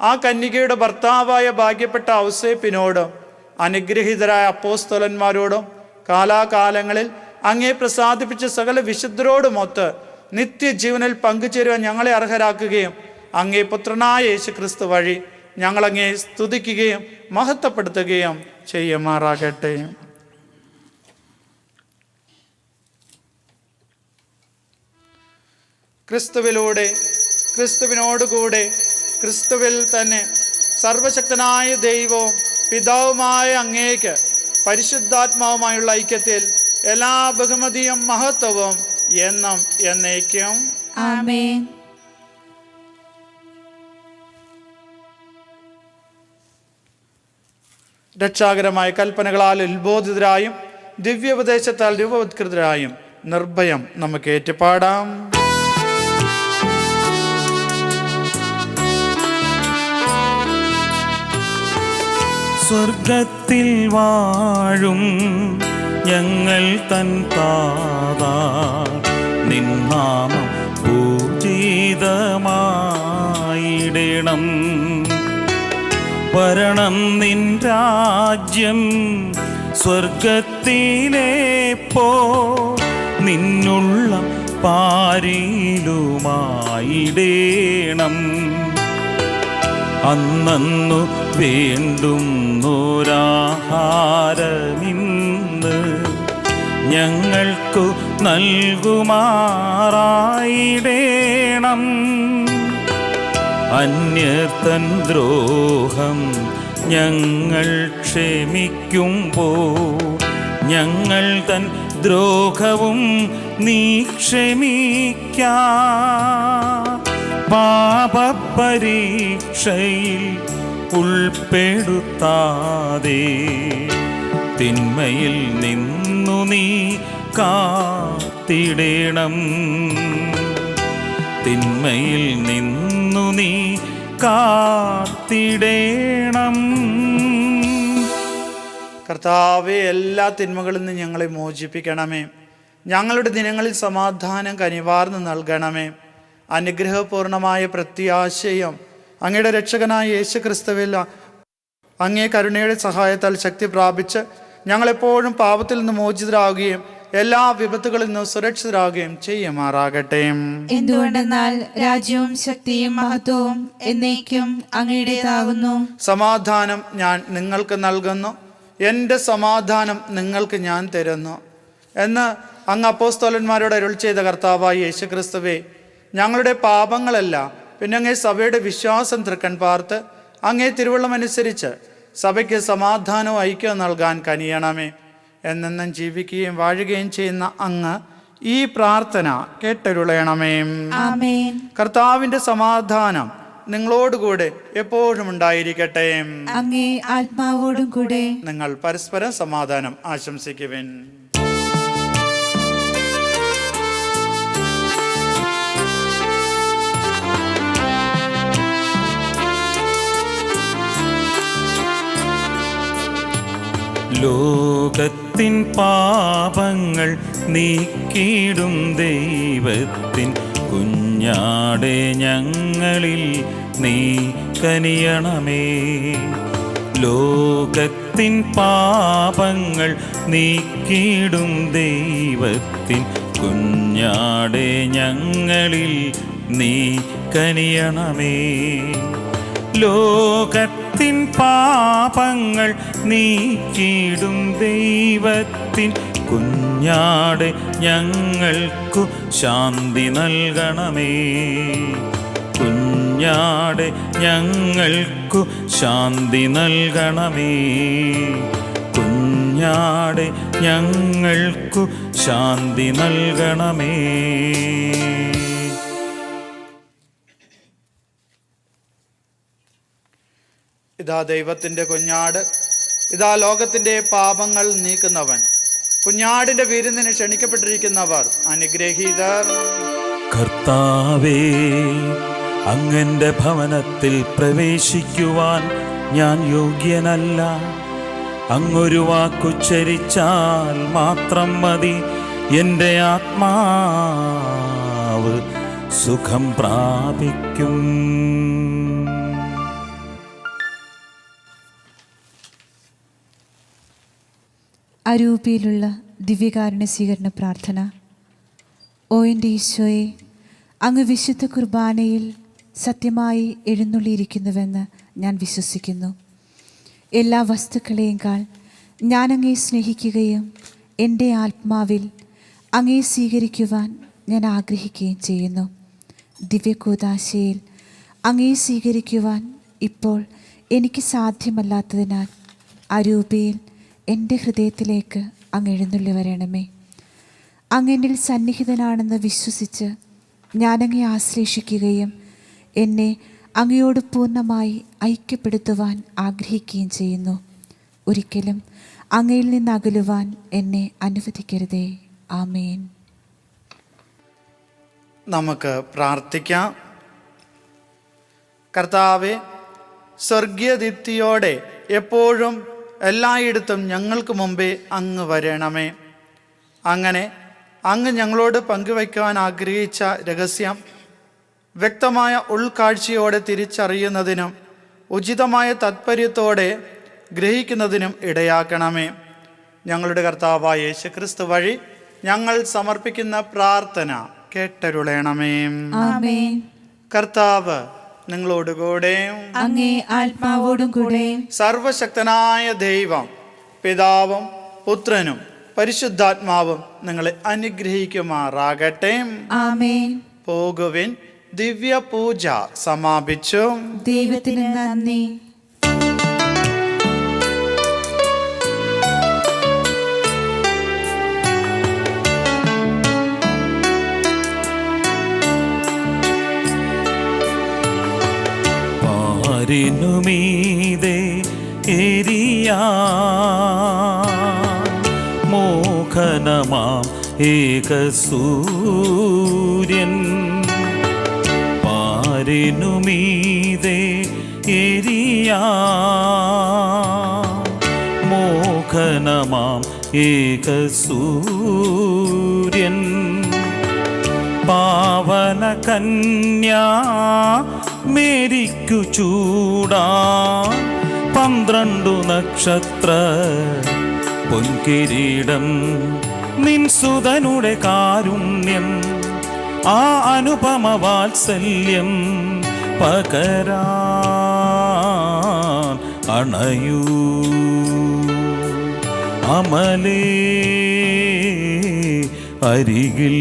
ആ കന്യകയുടെ ഭർത്താവായ ഭാഗ്യപ്പെട്ട ഔസേപ്പിനോടും അനുഗ്രഹീതരായ അപ്പോസ്തലന്മാരോടും കാലാകാലങ്ങളിൽ അങ്ങേ പ്രസാദിപ്പിച്ച സകല വിശുദ്ധരോടുമൊത്ത് നിത്യജീവനിൽ പങ്കുചേരുവാൻ ഞങ്ങളെ അർഹരാക്കുകയും അങ്ങേ പുത്രനായ യേശുക്രിസ്തു വഴി ഞങ്ങളങ്ങേ സ്തുതിക്കുകയും മഹത്വപ്പെടുത്തുകയും ചെയ്യുമാറാകട്ടെ. ക്രിസ്തുവിലൂടെ, ക്രിസ്തുവിനോടുകൂടെ, ക്രിസ്തുവിൽ തന്നെ സർവശക്തനായ ദൈവവും പിതാവുമായ അങ്ങേക്ക് പരിശുദ്ധാത്മാവുമായുള്ള ഐക്യത്തിൽ എല്ലാ ബഹുമതിയും മഹത്വവും എന്നും എന്നേക്കും ആമേൻ. രക്ഷാകരമായ കൽപ്പനകളാൽ ഉത്ബോധിതരായും ദിവ്യോപദേശത്താൽ രൂപവത്കൃതരായും നിർഭയം നമുക്ക് ഏറ്റുപാടാം. സ്വർഗത്തിൽ വാഴും ഞങ്ങൾ തൻ താതാ, നിൻ നാമം പൂജിതമായിടണം. വരണം നിൻ രാജ്യം സ്വർഗത്തിലെ പോ, നിന്നുള്ള പാരിലുമായിടേണം. അന്നു വേണ്ടുന്നൊരാഹാരമിന്ന് ഞങ്ങൾക്കു നൽകുമാറായിടേണം. അന്യർത്തൻ ദ്രോഹം ഞങ്ങൾ ക്ഷമിക്കുമ്പോൾ ഞങ്ങൾ തൻ ദ്രോഹവും നീ ക്ഷമിക്ക. പാപപരീക്ഷയിൽ ഉൾപ്പെടുത്താതെ തിന്മയിൽ നിന്നു നീ കാത്തിടേണം. തിന്മയിൽ നിന്നു നീ കാത്തിടേണം. കർത്താവെ, എല്ലാ തിന്മകളിൽ നിന്ന് ഞങ്ങളെ മോചിപ്പിക്കണമേ. ഞങ്ങളുടെ ദിനങ്ങളിൽ സമാധാനം കനിവാർന്ന് നൽകണമേ. അനുഗ്രഹപൂർണമായ പ്രത്യാശയും അങ്ങയുടെ രക്ഷകനായ യേശു ക്രിസ്തുവിൽ അങ്ങേ കരുണയുടെ സഹായത്താൽ ശക്തി പ്രാപിച്ച് ഞങ്ങളെപ്പോഴും പാപത്തിൽ നിന്ന് മോചിതരാകുകയും എല്ലാ വിപത്തുകളിൽ നിന്നും സുരക്ഷിതരാകുകയും ചെയ്യുമാറാകട്ടെ. എന്തുകൊണ്ടെന്നാൽ രാജ്യവും ശക്തിയും മഹത്വവും എന്നേക്കും അങ്ങയുടേതാകുന്നു. സമാധാനം ഞാൻ നിങ്ങൾക്ക് നൽകുന്നു, എൻ്റെ സമാധാനം നിങ്ങൾക്ക് ഞാൻ തരുന്നു എന്ന് അങ്ങ് അപ്പോസ്തലന്മാരോട് അരുൾ ചെയ്ത കർത്താവായ യേശു ക്രിസ്തുവേ, ഞങ്ങളുടെ പാപങ്ങളല്ല പിന്നെ അങ്ങേ സഭയുടെ വിശ്വാസം തൃക്കൺ പാർത്ത് അങ്ങേ തിരുവള്ളമനുസരിച്ച് സഭയ്ക്ക് സമാധാനവും ഐക്യവും നൽകാൻ കനിയണമേ. എന്നെന്നും ജീവിക്കുകയും വാഴുകയും ചെയ്യുന്ന അങ്ങ് ഈ പ്രാർത്ഥന കേട്ടരുളയണമേ. ആമേൻ. കർത്താവിൻ്റെ സമാധാനം നിങ്ങളോടുകൂടെ എപ്പോഴും ഉണ്ടായിരിക്കട്ടെ. അങ്ങേ ആത്മാവോടും കൂടെ. നിങ്ങൾ പരസ്പരം സമാധാനം ആശംസിക്കുവിൻ. ലോകത്തിൻ പാപങ്ങൾ നീക്കിടും ദൈവത്തിൻ കുഞ്ഞാടെ ഞങ്ങളിൽ നീ കനിയണമേ. ലോകത്തിൻ പാപങ്ങൾ നീക്കിടും ദൈവത്തിൻ കുഞ്ഞാടെ ഞങ്ങളിൽ നീ കനിയണമേ. ലോകത്തിൻ പാപങ്ങൾ നീക്കിടും ദൈവത്തിൻ കുഞ്ഞാടെ ഞങ്ങൾക്കു ശാന്തി നൽകണമേ. കുഞ്ഞാടെ ഞങ്ങൾക്കു ശാന്തി നൽകണമേ. കുഞ്ഞാടെ ഞങ്ങൾക്കു ശാന്തി നൽകണമേ. ഇതാ ദൈവത്തിൻ്റെ കുഞ്ഞാട്, ഇതാ ലോകത്തിൻ്റെ പാപങ്ങൾ നീക്കുന്നവൻ. കുഞ്ഞാടിൻ്റെ വിരുന്നിന് ക്ഷണിക്കപ്പെട്ടിരിക്കുന്നവർ അനുഗ്രഹീതർ. കർത്താവേ, അങ്ങന്റെ ഭവനത്തിൽ പ്രവേശിക്കുവാൻ ഞാൻ യോഗ്യനല്ല. അങ്ങൊരു വാക്കുച്ചരിച്ചാൽ മാത്രം മതി, എൻ്റെ ആത്മാവ് സുഖം പ്രാപിക്കും. അരൂപിയിലുള്ള ദിവ്യകാരുണ്യ സ്വീകരണ പ്രാർത്ഥന. ഓ എൻ്റെ ഈശോയെ, അങ്ങ് വിശുദ്ധ കുർബാനയിൽ സത്യമായി എഴുന്നള്ളിയിരിക്കുന്നുവെന്ന് ഞാൻ വിശ്വസിക്കുന്നു. എല്ലാ വസ്തുക്കളെയുംക്കാൾ ഞാൻ അങ്ങയെ സ്നേഹിക്കുകയും എൻ്റെ ആത്മാവിൽ അങ്ങയെ സ്വീകരിക്കുവാൻ ഞാൻ ആഗ്രഹിക്കുകയും ചെയ്യുന്നു. ദിവ്യകൂദാശയിൽ അങ്ങയെ സ്വീകരിക്കുവാൻ ഇപ്പോൾ എനിക്ക് സാധ്യമല്ലാത്തതിനാൽ അരൂപിയിൽ എൻ്റെ ഹൃദയത്തിലേക്ക് അങ്ങ് എഴുന്നള്ളി വരണമേ. അങ്ങെന്നിൽ സന്നിഹിതനാണെന്ന് വിശ്വസിച്ച് ഞാനങ്ങെ ആശ്ലേഷിക്കുകയും എന്നെ അങ്ങയോട് പൂർണ്ണമായി ഐക്യപ്പെടുത്തുവാൻ ആഗ്രഹിക്കുകയും ചെയ്യുന്നു. ഒരിക്കലും അങ്ങയിൽ നിന്ന് അകലുവാൻ എന്നെ അനുവദിക്കരുതേ. ആമേൻ. നമുക്ക് പ്രാർത്ഥിക്കാം. കർത്താവേ, സ്വർഗീയ ദീപ്തിയോടെ എപ്പോഴും എല്ലായിടത്തും ഞങ്ങൾക്ക് മുമ്പേ അങ്ങ് വരണമേ. അങ്ങനെ അങ്ങ് ഞങ്ങളോട് പങ്കുവയ്ക്കുവാൻ ആഗ്രഹിച്ച രഹസ്യം വ്യക്തമായ ഉൾക്കാഴ്ചയോടെ തിരിച്ചറിയുന്നതിനും ഉചിതമായ താത്പര്യത്തോടെ ഗ്രഹിക്കുന്നതിനും ഇടയാക്കണമേ. ഞങ്ങളുടെ കർത്താവായ യേശുക്രിസ്തു വഴി ഞങ്ങൾ സമർപ്പിക്കുന്ന പ്രാർത്ഥന കേട്ടരുളണമേ. ആമേൻ. കർത്താവ് നിങ്ങളോടുകൂടെ, അങ്ങേ ആത്മാവോടും കൂടെ. സർവശക്തനായ ദൈവം പിതാവും പുത്രനും പരിശുദ്ധാത്മാവും നിങ്ങളെ അനുഗ്രഹിക്കുമാറാകട്ടെ. ആമേൻ. പോകുവിൻ. ദിവ്യ പൂജ സമാപിച്ചു. ദൈവത്തിന് നന്ദി. പാരിനുമീതെ എരിയാ മോഹനമാം ഏകസൂര്യൻ. പാരിനുമീതെ എരിയാ മോഹനമാം ഏകസൂര്യൻ. പാവന കന്യാ മേരിക്കു ചൂടാ 12 നക്ഷത്ര പൊൻകിരീടം. നിൻ സുതനുടെ കാരുണ്യം, ആ അനുപമ വാത്സല്യം പകരാൻ അണയൂ. അമലേ അരികിൽ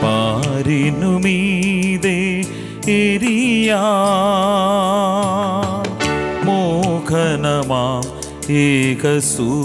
പാരിനുമീതെ എരിയാ മോഹനമാം ഏകസൂര്യൻ.